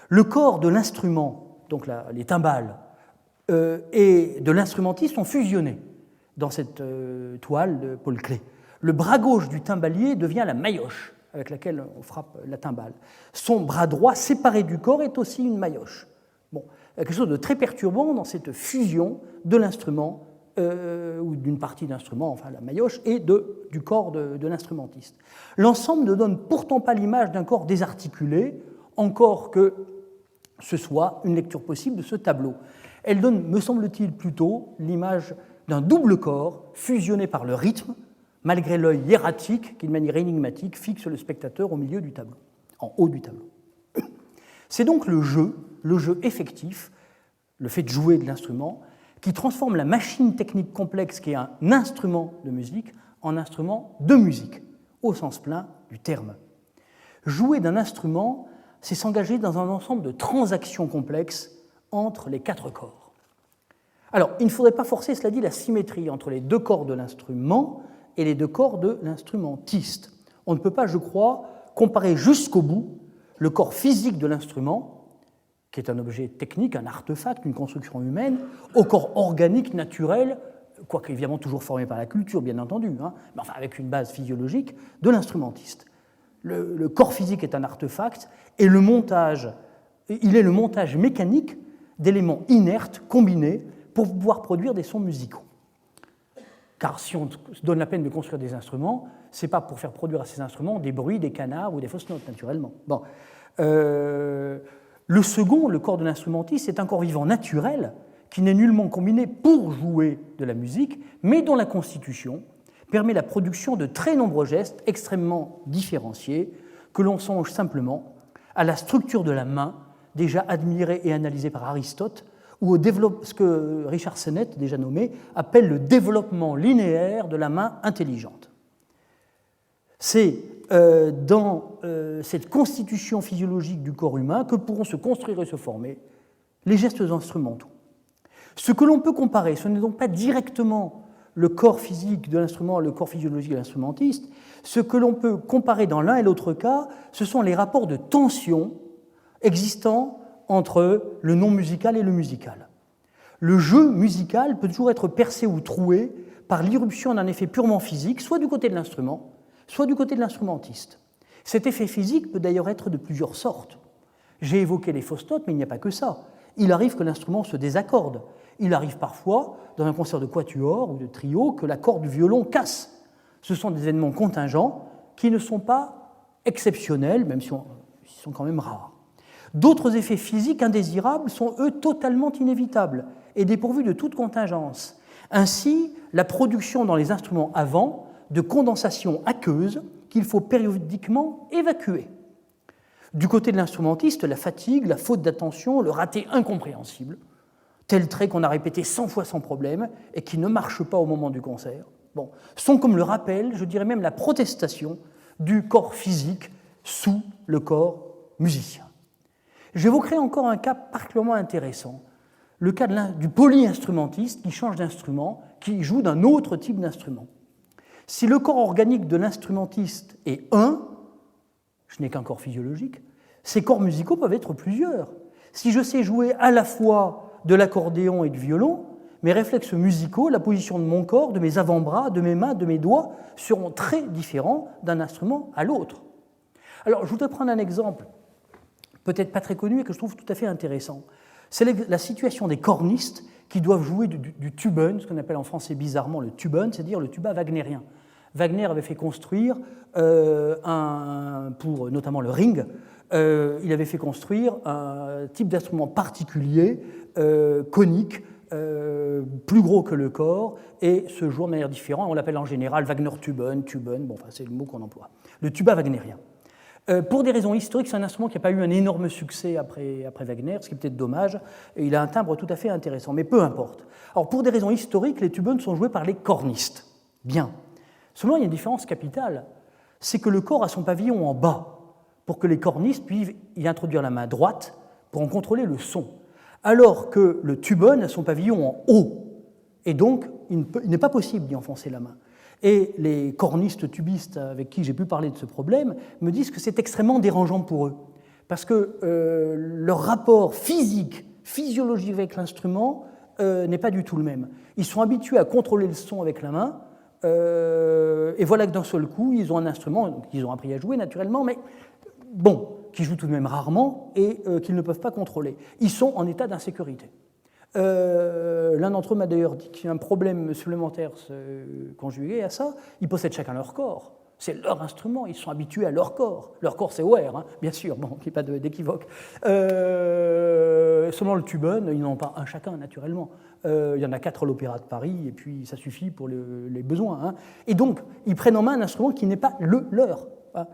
Le corps de l'instrument, donc les timbales, et de l'instrumentiste sont fusionnés dans cette toile de Paul Klee. Le bras gauche du timbalier devient la maillotche avec laquelle on frappe la timbale. Son bras droit, séparé du corps, est aussi une maillotche. Bon, il y a quelque chose de très perturbant dans cette fusion de l'instrument, ou d'une partie d'instrument, enfin la maillotche, et du corps de l'instrumentiste. L'ensemble ne donne pourtant pas l'image d'un corps désarticulé, encore que ce soit une lecture possible de ce tableau. Elle donne, me semble-t-il, plutôt l'image d'un double corps fusionné par le rythme, malgré l'œil hiératique qui, de manière énigmatique, fixe le spectateur au milieu du tableau, en haut du tableau. C'est donc le jeu effectif, le fait de jouer de l'instrument, qui transforme la machine technique complexe qui est un instrument de musique en instrument de musique, au sens plein du terme. Jouer d'un instrument, c'est s'engager dans un ensemble de transactions complexes entre les quatre corps. Alors, il ne faudrait pas forcer, cela dit, la symétrie entre les deux corps de l'instrument et les deux corps de l'instrumentiste. On ne peut pas, je crois, comparer jusqu'au bout le corps physique de l'instrument, qui est un objet technique, un artefact, une construction humaine, au corps organique, naturel, quoique évidemment toujours formé par la culture, bien entendu, mais enfin avec une base physiologique, de l'instrumentiste. Le corps physique est un artefact, et il est le montage mécanique d'éléments inertes combinés pour pouvoir produire des sons musicaux. Car si on se donne la peine de construire des instruments, ce n'est pas pour faire produire à ces instruments des bruits, des canards ou des fausses notes, naturellement. Bon. Le second, le corps de l'instrumentiste, est un corps vivant naturel qui n'est nullement combiné pour jouer de la musique, mais dont la constitution permet la production de très nombreux gestes extrêmement différenciés, que l'on songe simplement à la structure de la main, déjà admirée et analysée par Aristote, ou ce que Richard Sennett, déjà nommé, appelle le développement linéaire de la main intelligente. C'est dans cette constitution physiologique du corps humain que pourront se construire et se former les gestes instrumentaux. Ce que l'on peut comparer, ce n'est donc pas directement le corps physique de l'instrument, le corps physiologique de l'instrumentiste. Ce que l'on peut comparer dans l'un et l'autre cas, ce sont les rapports de tension existants entre le non musical et le musical. Le jeu musical peut toujours être percé ou troué par l'irruption d'un effet purement physique, soit du côté de l'instrument, soit du côté de l'instrumentiste. Cet effet physique peut d'ailleurs être de plusieurs sortes. J'ai évoqué les fausses notes, mais il n'y a pas que ça. Il arrive que l'instrument se désaccorde. Il arrive parfois, dans un concert de quatuor ou de trio, que la corde du violon casse. Ce sont des événements contingents qui ne sont pas exceptionnels, même si ils sont quand même rares. D'autres effets physiques indésirables sont, eux, totalement inévitables et dépourvus de toute contingence. Ainsi, la production dans les instruments avant de condensations aqueuses qu'il faut périodiquement évacuer. Du côté de l'instrumentiste, la fatigue, la faute d'attention, le raté incompréhensible, tel trait qu'on a répété 100 fois sans problème et qui ne marche pas au moment du concert, sont comme le rappel, je dirais même la protestation du corps physique sous le corps musicien. J'évoquerai encore un cas particulièrement intéressant, le cas du polyinstrumentiste qui change d'instrument, qui joue d'un autre type d'instrument. Si le corps organique de l'instrumentiste est un, je n'ai qu'un corps physiologique, ces corps musicaux peuvent être plusieurs. Si je sais jouer à la fois de l'accordéon et du violon, mes réflexes musicaux, la position de mon corps, de mes avant-bras, de mes mains, de mes doigts, seront très différents d'un instrument à l'autre. Alors, je voudrais prendre un exemple, peut-être pas très connu, et que je trouve tout à fait intéressant. C'est la situation des cornistes qui doivent jouer du tuben, ce qu'on appelle en français bizarrement le tuben, c'est-à-dire le tuba wagnérien. Wagner avait fait construire, pour notamment le Ring, il avait fait construire un type d'instrument particulier, conique, plus gros que le corps, et se joue de manière différente. On l'appelle en général Wagner-Tuben, bon, enfin, c'est le mot qu'on emploie. Le tuba wagnérien. Pour des raisons historiques, c'est un instrument qui n'a pas eu un énorme succès après Wagner, ce qui est peut-être dommage, et il a un timbre tout à fait intéressant, mais peu importe. Alors, pour des raisons historiques, les tubens sont joués par les cornistes. Bien. Seulement, il y a une différence capitale, c'est que le corps a son pavillon en bas, pour que les cornistes puissent y introduire la main droite pour en contrôler le son, alors que le tuben a son pavillon en haut, et donc il n'est pas possible d'y enfoncer la main. Et les cornistes tubistes avec qui j'ai pu parler de ce problème me disent que c'est extrêmement dérangeant pour eux, parce que leur rapport physique, physiologique avec l'instrument n'est pas du tout le même. Ils sont habitués à contrôler le son avec la main, et voilà que d'un seul coup, ils ont un instrument qu'ils ont appris à jouer naturellement, mais bon, qu'ils jouent tout de même rarement et qu'ils ne peuvent pas contrôler. Ils sont en état d'insécurité. L'un d'entre eux m'a d'ailleurs dit qu'il y a un problème supplémentaire conjugué à ça. Ils possèdent chacun leur corps. C'est leur instrument, ils sont habitués à leur corps. Leur corps, c'est Ware, hein, bien sûr, bon, qu'il n'y ait pas d'équivoque. Seulement le tuben, ils n'en ont pas un chacun, naturellement. Il y en a 4 à l'Opéra de Paris, et puis ça suffit pour les besoins. Hein. Et donc, ils prennent en main un instrument qui n'est pas le leur. Hein.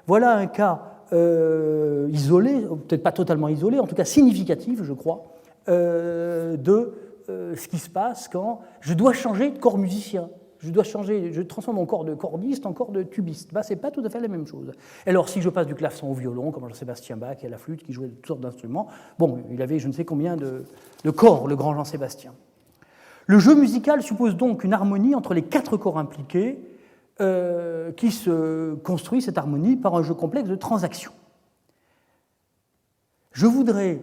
Voilà un cas isolé, peut-être pas totalement isolé, en tout cas significatif, je crois, de ce qui se passe quand je dois changer de corps musicien. Je transforme mon corps de cordiste en corps de tubiste. Ce n'est pas tout à fait la même chose. Alors, si je passe du clavecin au violon, comme Jean-Sébastien Bach et à la flûte, qui jouait de toutes sortes d'instruments, bon, il avait je ne sais combien de corps, le grand Jean-Sébastien. Le jeu musical suppose donc une harmonie entre les 4 corps impliqués, qui se construit, cette harmonie, par un jeu complexe de transactions. Je voudrais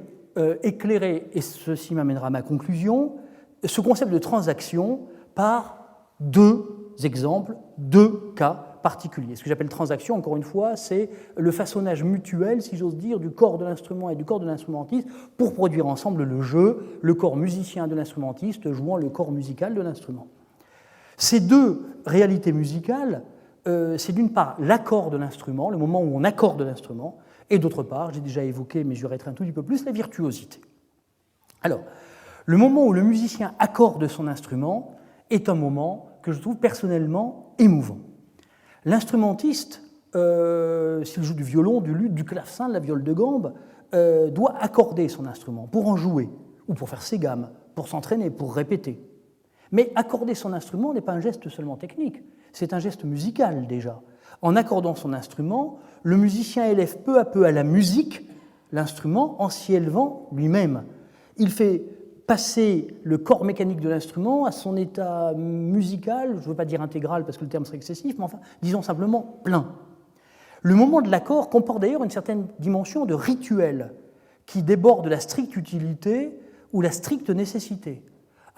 éclairer, et ceci m'amènera à ma conclusion, ce concept de transaction par 2 exemples, 2 cas particuliers. Ce que j'appelle transaction, encore une fois, c'est le façonnage mutuel, si j'ose dire, du corps de l'instrument et du corps de l'instrumentiste pour produire ensemble le jeu, le corps musicien de l'instrumentiste jouant le corps musical de l'instrument. Ces 2 réalités musicales, c'est d'une part l'accord de l'instrument, le moment où on accorde l'instrument, et d'autre part, j'ai déjà évoqué, mais je arrêterai un tout petit peu plus, la virtuosité. Alors, le moment où le musicien accorde son instrument est un moment que je trouve personnellement émouvant. L'instrumentiste, s'il joue du violon, du luth, du clavecin, de la viole de gambe, doit accorder son instrument pour en jouer, ou pour faire ses gammes, pour s'entraîner, pour répéter. Mais accorder son instrument n'est pas un geste seulement technique, c'est un geste musical déjà. En accordant son instrument, le musicien élève peu à peu à la musique l'instrument en s'y élevant lui-même. Il fait passer le corps mécanique de l'instrument à son état musical, je ne veux pas dire intégral parce que le terme serait excessif, mais enfin, disons simplement plein. Le moment de l'accord comporte d'ailleurs une certaine dimension de rituel qui déborde la stricte utilité ou la stricte nécessité.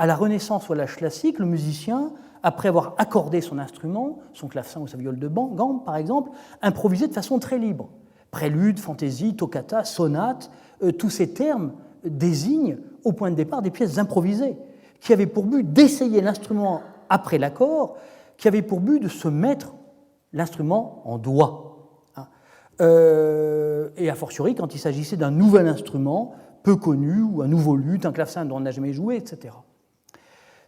À la Renaissance ou à l'âge classique, le musicien, après avoir accordé son instrument, son clavecin ou sa viole de gambe par exemple, improvisait de façon très libre. Prélude, fantaisie, toccata, sonate, tous ces termes désignent au point de départ des pièces improvisées qui avaient pour but d'essayer l'instrument après l'accord, qui avaient pour but de se mettre l'instrument en doigt. Et a fortiori quand il s'agissait d'un nouvel instrument peu connu, ou un nouveau luth, un clavecin dont on n'a jamais joué, etc.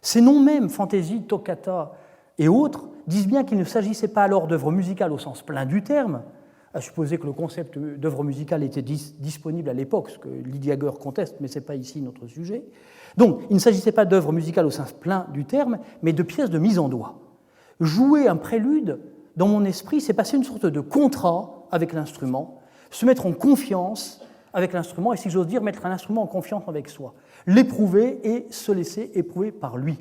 Ces noms mêmes, fantaisie, toccata et autres, disent bien qu'il ne s'agissait pas alors d'œuvres musicales au sens plein du terme, à supposer que le concept d'œuvre musicale était disponible à l'époque, ce que Lydia Geur conteste, mais ce n'est pas ici notre sujet. Donc, il ne s'agissait pas d'œuvre musicale au sens plein du terme, mais de pièces de mise en doigt. Jouer un prélude, dans mon esprit, c'est passer une sorte de contrat avec l'instrument, se mettre en confiance avec l'instrument, et si j'ose dire, mettre un instrument en confiance avec soi, l'éprouver et se laisser éprouver par lui.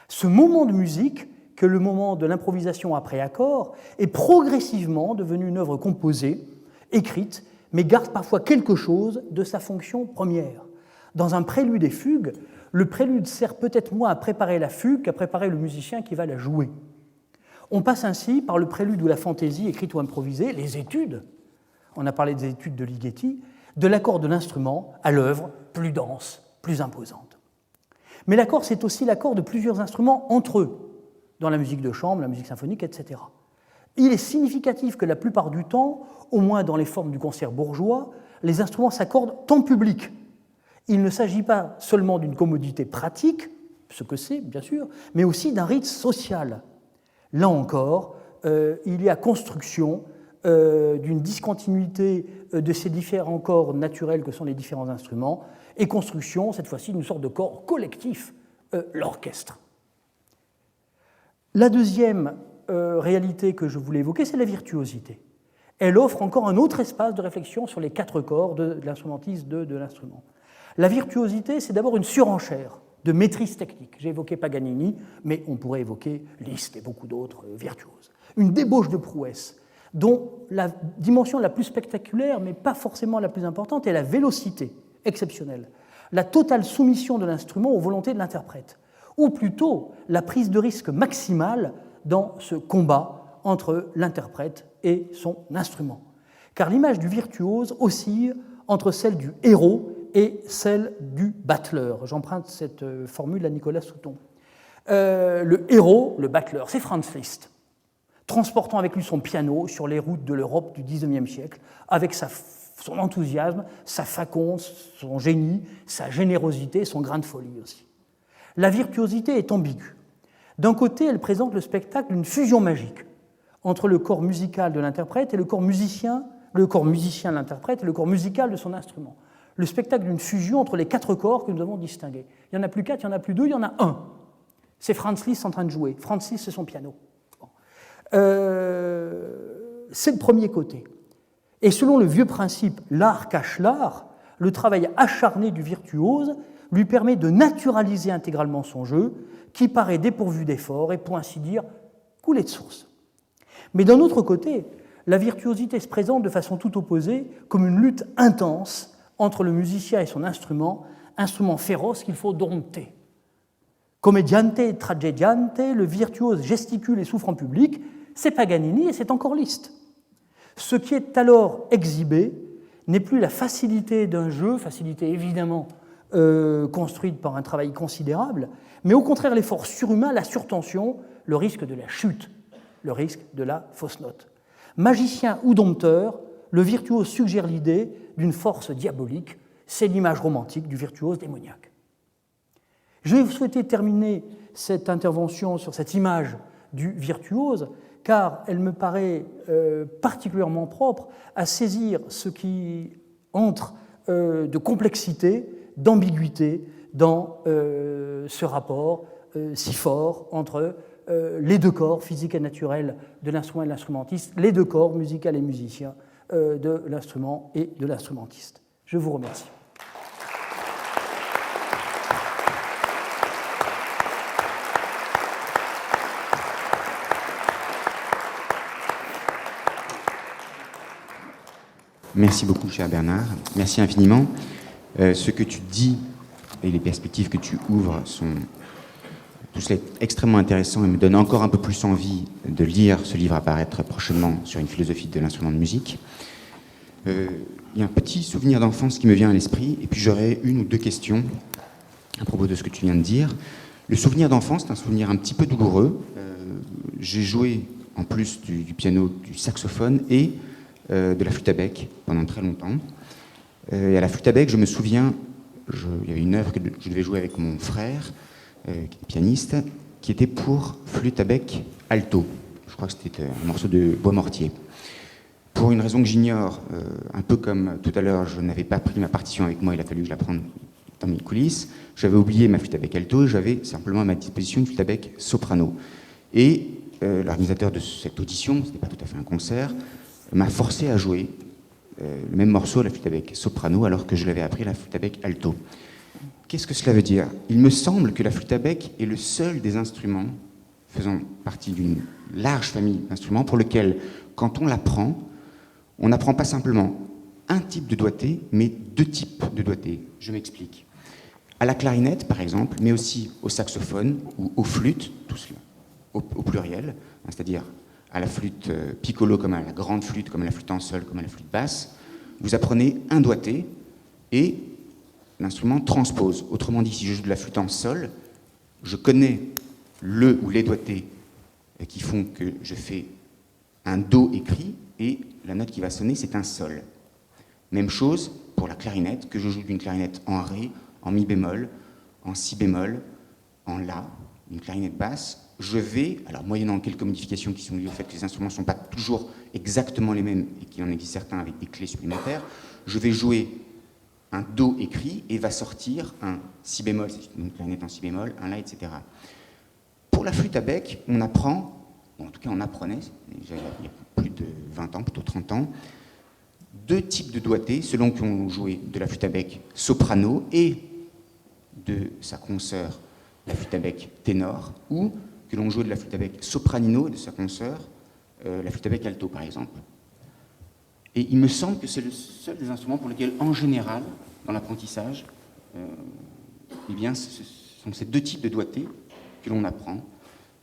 Ce moment de musique, que le moment de l'improvisation après accord, est progressivement devenu une œuvre composée, écrite, mais garde parfois quelque chose de sa fonction première. Dans un prélude et fugue, le prélude sert peut-être moins à préparer la fugue qu'à préparer le musicien qui va la jouer. On passe ainsi par le prélude ou la fantaisie écrite ou improvisée, les études, on a parlé des études de Ligeti, de l'accord de l'instrument à l'œuvre plus dense, plus imposante. Mais l'accord, c'est aussi l'accord de plusieurs instruments entre eux, dans la musique de chambre, la musique symphonique, etc. Il est significatif que la plupart du temps, au moins dans les formes du concert bourgeois, les instruments s'accordent en public. Il ne s'agit pas seulement d'une commodité pratique, ce que c'est, bien sûr, mais aussi d'un rite social. Là encore, il y a construction d'une discontinuité de ces différents corps naturels que sont les différents instruments, et construction, cette fois-ci, d'une sorte de corps collectif, l'orchestre. La deuxième réalité que je voulais évoquer, c'est la virtuosité. Elle offre encore un autre espace de réflexion sur les quatre corps de l'instrumentiste de l'instrument. La virtuosité, c'est d'abord une surenchère de maîtrise technique. J'ai évoqué Paganini, mais on pourrait évoquer Liszt et beaucoup d'autres virtuoses. Une débauche de prouesse, dont la dimension la plus spectaculaire, mais pas forcément la plus importante, est la vélocité exceptionnelle, la totale soumission de l'instrument aux volontés de l'interprète, ou plutôt la prise de risque maximale dans ce combat entre l'interprète et son instrument. Car l'image du virtuose oscille entre celle du héros et celle du battleur. J'emprunte cette formule à Nicolas Souton. Le héros, le battleur, c'est Franz Liszt, transportant avec lui son piano sur les routes de l'Europe du XIXe siècle, avec son enthousiasme, sa faconce, son génie, sa générosité, son grain de folie aussi. La virtuosité est ambiguë. D'un côté, elle présente le spectacle d'une fusion magique entre le corps musical de l'interprète et le corps musicien de l'interprète et le corps musical de son instrument. Le spectacle d'une fusion entre les quatre corps que nous avons distingués. Il n'y en a plus quatre, il n'y en a plus deux, il y en a un. C'est Franz Liszt en train de jouer. Franz Liszt, c'est son piano. Bon. C'est le premier côté. Et selon le vieux principe « l'art cache l'art », le travail acharné du virtuose lui permet de naturaliser intégralement son jeu, qui paraît dépourvu d'effort et, pour ainsi dire, coulé de source. Mais d'un autre côté, la virtuosité se présente de façon tout opposée comme une lutte intense entre le musicien et son instrument féroce qu'il faut dompter. Commediante et tragediante, le virtuose gesticule et souffre en public, c'est Paganini et c'est encore Liszt. Ce qui est alors exhibé n'est plus la facilité d'un jeu, facilité évidemment construite par un travail considérable, mais au contraire l'effort surhumain, la surtension, le risque de la chute, le risque de la fausse note. Magicien ou dompteur, le virtuose suggère l'idée d'une force diabolique, c'est l'image romantique du virtuose démoniaque. Je souhaitais terminer cette intervention sur cette image du virtuose, car elle me paraît particulièrement propre à saisir ce qui entre de complexité, d'ambiguïté dans ce rapport si fort entre les deux corps, physique et naturel, de l'instrument et de l'instrumentiste, les deux corps, musical et musicien, de l'instrument et de l'instrumentiste. Je vous remercie. Merci beaucoup, cher Bernard. Merci infiniment. Ce que tu dis et les perspectives que tu ouvres sont tout cela est extrêmement intéressant et me donne encore un peu plus envie de lire ce livre à paraître prochainement sur une philosophie de l'instrument de musique. Il y a un petit souvenir d'enfance qui me vient à l'esprit, et puis j'aurais une ou deux questions à propos de ce que tu viens de dire. Le souvenir d'enfance, c'est un souvenir un petit peu douloureux. J'ai joué, en plus du piano, du saxophone et de la flûte à bec pendant très longtemps. Et à la flûte à bec, je me souviens, il y avait une œuvre que je devais jouer avec mon frère, qui était pianiste, qui était pour flûte à bec alto. Je crois que c'était un morceau de Bois Mortier. Pour une raison que j'ignore, un peu comme tout à l'heure, je n'avais pas pris ma partition avec moi, il a fallu que je la prenne dans mes coulisses. J'avais oublié ma flûte à bec alto, j'avais simplement à ma disposition une flûte à bec soprano. Et l'organisateur de cette audition, ce n'était pas tout à fait un concert, m'a forcé à jouer le même morceau, la flûte à bec soprano, alors que je l'avais appris la flûte à bec alto. Qu'est-ce que cela veut dire ? Il me semble que la flûte à bec est le seul des instruments faisant partie d'une large famille d'instruments pour lequel, quand on l'apprend, on n'apprend pas simplement un type de doigté, mais deux types de doigté. Je m'explique. à la clarinette, par exemple, mais aussi au saxophone ou aux flûtes, tout cela, au pluriel, c'est-à-dire à la flûte piccolo comme à la grande flûte, comme à la flûte en sol, comme à la flûte basse, vous apprenez un doigté et l'instrument transpose. Autrement dit, si je joue de la flûte en sol, je connais le ou les doigtés qui font que je fais un do écrit et la note qui va sonner, c'est un sol. Même chose pour la clarinette, que je joue d'une clarinette en ré, en mi bémol, en si bémol, en la, une clarinette basse. Je vais, alors moyennant quelques modifications qui sont liées au fait que les instruments ne sont pas toujours exactement les mêmes et qu'il en existe certains avec des clés supplémentaires, je vais jouer un do écrit et va sortir un si bémol, c'est une clarinette en si bémol, un la, etc. Pour la flûte à bec, on apprend, ou en tout cas on apprenait, il y a plus de 20 ans, plutôt 30 ans, deux types de doigtés, selon qu'on jouait de la flûte à bec soprano et de sa consoeur, la flûte à bec ténor, ou que l'on jouait de la flûte à bec sopranino et de sa consoeur, la flûte à bec alto, par exemple. Et il me semble que c'est le seul des instruments pour lesquels, en général, dans l'apprentissage, eh bien, ce sont ces deux types de doigtés que l'on apprend,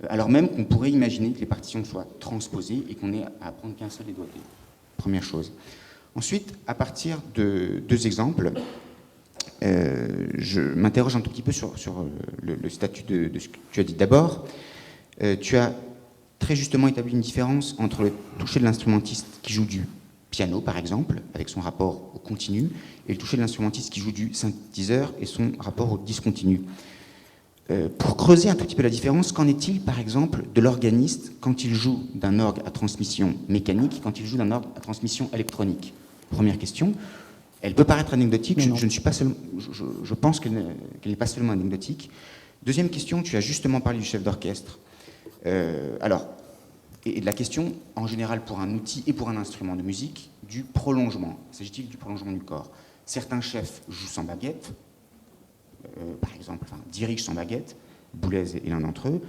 alors même qu'on pourrait imaginer que les partitions soient transposées et qu'on ait à apprendre qu'un seul des doigtés. Première chose. Ensuite, à partir de deux exemples, je m'interroge un tout petit peu sur le statut de ce que tu as dit. D'abord, tu as très justement établi une différence entre le toucher de l'instrumentiste qui joue du piano, par exemple, avec son rapport au continu, et le toucher de l'instrumentiste qui joue du synthétiseur et son rapport au discontinu. Pour creuser un tout petit peu la différence, qu'en est-il, par exemple, de l'organiste quand il joue d'un orgue à transmission mécanique, quand il joue d'un orgue à transmission électronique? Première question. Elle peut paraître anecdotique, je ne suis pas seulement, je pense qu'elle n'est pas seulement anecdotique. Deuxième question, tu as justement parlé du chef d'orchestre. Et de la question, en général, pour un outil et pour un instrument de musique, du prolongement. S'agit-il du prolongement du corps? Certains chefs jouent sans baguette, par exemple, dirigent sans baguette, Boulez est l'un d'entre eux.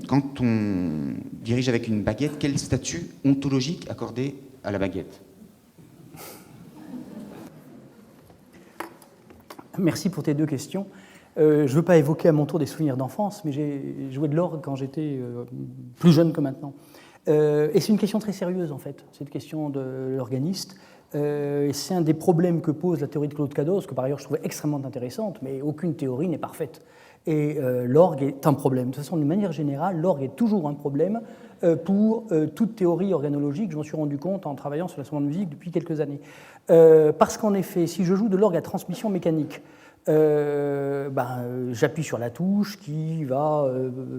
Quand on dirige avec une baguette, quel statut ontologique accordé à la baguette? Merci pour tes deux questions. Je ne veux pas évoquer à mon tour des souvenirs d'enfance, mais j'ai joué de l'orgue quand j'étais plus jeune que maintenant. Et c'est une question très sérieuse, en fait, cette question de l'organiste. Et c'est un des problèmes que pose la théorie de Claude Cados, que par ailleurs je trouvais extrêmement intéressante, mais aucune théorie n'est parfaite. Et l'orgue est un problème. De toute façon, d'une manière générale, l'orgue est toujours un problème pour toute théorie organologique. Je m'en suis rendu compte en travaillant sur l'instrument de musique depuis quelques années. Parce qu'en effet, si je joue de l'orgue à transmission mécanique, j'appuie sur la touche qui va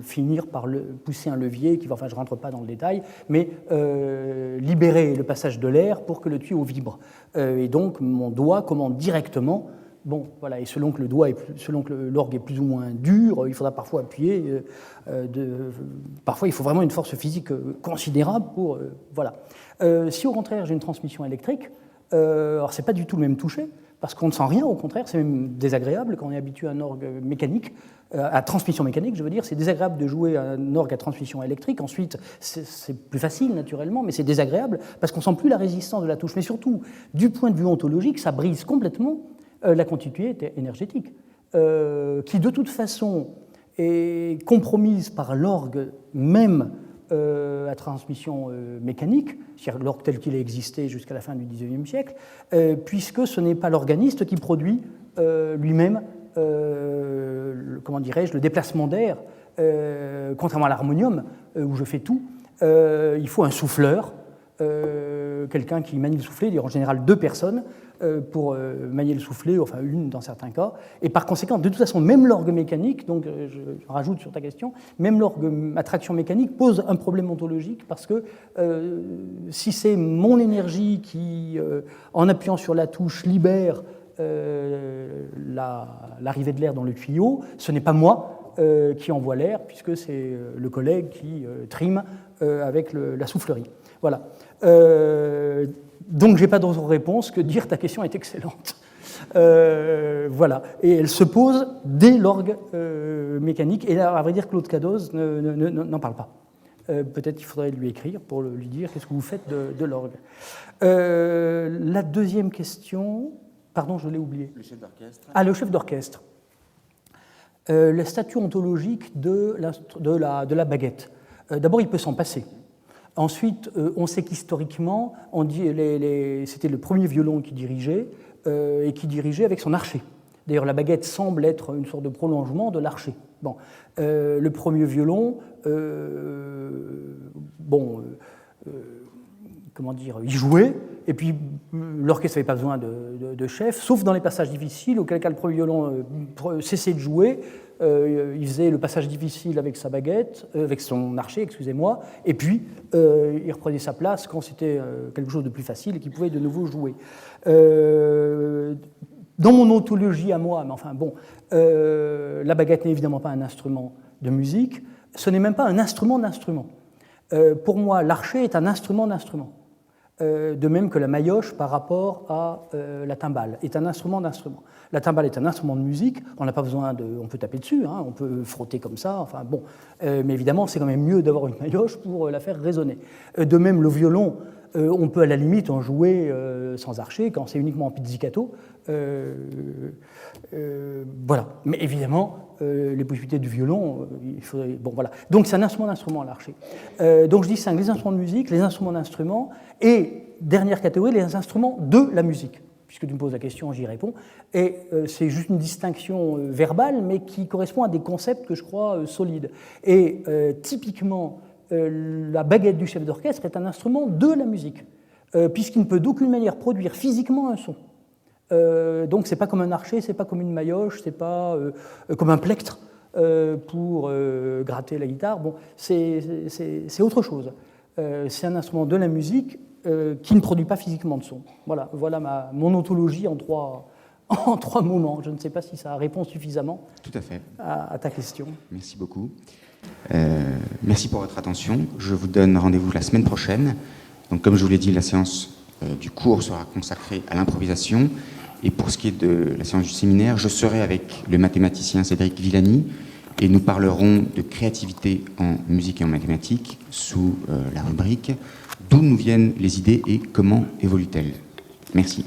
finir par pousser un levier, qui va, enfin je ne rentre pas dans le détail, mais libérer le passage de l'air pour que le tuyau vibre. Et donc mon doigt commande directement. Bon, voilà, et selon que l'orgue est plus ou moins dur, il faudra parfois appuyer. Parfois, il faut vraiment une force physique considérable pour. Voilà. Si au contraire j'ai une transmission électrique, alors c'est pas du tout le même toucher. Parce qu'on ne sent rien, au contraire, c'est même désagréable quand on est habitué à un orgue mécanique, à transmission mécanique, je veux dire, c'est désagréable de jouer un orgue à transmission électrique. Ensuite, c'est plus facile, naturellement, mais c'est désagréable parce qu'on ne sent plus la résistance de la touche. Mais surtout, du point de vue ontologique, ça brise complètement la continuité énergétique, qui de toute façon est compromise par l'orgue même à transmission mécanique, c'est-à-dire l'orgue tel qu'il a existé jusqu'à la fin du XIXe siècle, puisque ce n'est pas l'organiste qui produit lui-même, comment dirais-je, le déplacement d'air, contrairement à l'harmonium, où je fais tout. Il faut un souffleur, quelqu'un qui manie le soufflet, il y a en général deux personnes pour manier le soufflet, enfin une dans certains cas. Et par conséquent, de toute façon, même l'orgue mécanique, donc je rajoute sur ta question, même l'orgue à traction mécanique pose un problème ontologique parce que si c'est mon énergie qui, en appuyant sur la touche, libère l'arrivée de l'air dans le tuyau, ce n'est pas moi qui envoie l'air, puisque c'est le collègue qui trime avec la soufflerie. Voilà. Donc, je n'ai pas d'autre réponse que dire ta question est excellente. Voilà. Et elle se pose dès l'orgue mécanique. Et là, à vrai dire, Claude Cados n'en parle pas. Peut-être qu'il faudrait lui écrire pour lui dire qu'est-ce que vous faites de l'orgue. La deuxième question, Pardon, je l'ai oublié. Le chef d'orchestre. Ah, le chef d'orchestre. Le statut ontologique de la baguette. D'abord, il peut s'en passer. Ensuite, on sait qu'historiquement, c'était le premier violon qui dirigeait, et qui dirigeait avec son archet. D'ailleurs, la baguette semble être une sorte de prolongement de l'archet. Bon, le premier violon, comment dire, il jouait, et puis l'orchestre n'avait pas besoin de chef, sauf dans les passages difficiles, auquel cas le premier violon cessait de jouer, il faisait le passage difficile avec sa baguette, avec son archet, excusez-moi, et puis il reprenait sa place quand c'était quelque chose de plus facile et qu'il pouvait de nouveau jouer. Dans mon ontologie à moi, mais enfin bon, la baguette n'est évidemment pas un instrument de musique, ce n'est même pas un instrument d'instrument. Pour moi, l'archet est un instrument d'instrument. De même que la maillotche par rapport à la timbale est un instrument d'instrument. La timbale est un instrument de musique, on n'a pas besoin on peut taper dessus, hein, on peut frotter comme ça, enfin bon, mais évidemment c'est quand même mieux d'avoir une maillotche pour la faire résonner. De même le violon, on peut à la limite en jouer sans archet quand c'est uniquement en pizzicato. Voilà, mais évidemment les possibilités du violon, il faudrait, bon voilà. Donc c'est un instrument d'instrument l'archet. Donc je distingue les instruments de musique, les instruments d'instrument et dernière catégorie les instruments de la musique. Puisque tu me poses la question, j'y réponds. Et c'est juste une distinction verbale, mais qui correspond à des concepts que je crois solides. Et typiquement, la baguette du chef d'orchestre est un instrument de la musique, puisqu'il ne peut d'aucune manière produire physiquement un son. Donc c'est pas comme un archet, c'est pas comme une maillotche, c'est pas comme un plectre pour gratter la guitare. Bon, c'est autre chose. C'est un instrument de la musique qui ne produit pas physiquement de son. Voilà mon ontologie en trois moments. Je ne sais pas si ça répond suffisamment. Tout à fait. À ta question. Merci beaucoup. Merci pour votre attention. Je vous donne rendez-vous la semaine prochaine. Donc, comme je vous l'ai dit, la séance du cours sera consacrée à l'improvisation. Et pour ce qui est de la séance du séminaire, je serai avec le mathématicien Cédric Villani et nous parlerons de créativité en musique et en mathématiques sous la rubrique « D'où nous viennent les idées et comment évoluent-elles ?» Merci.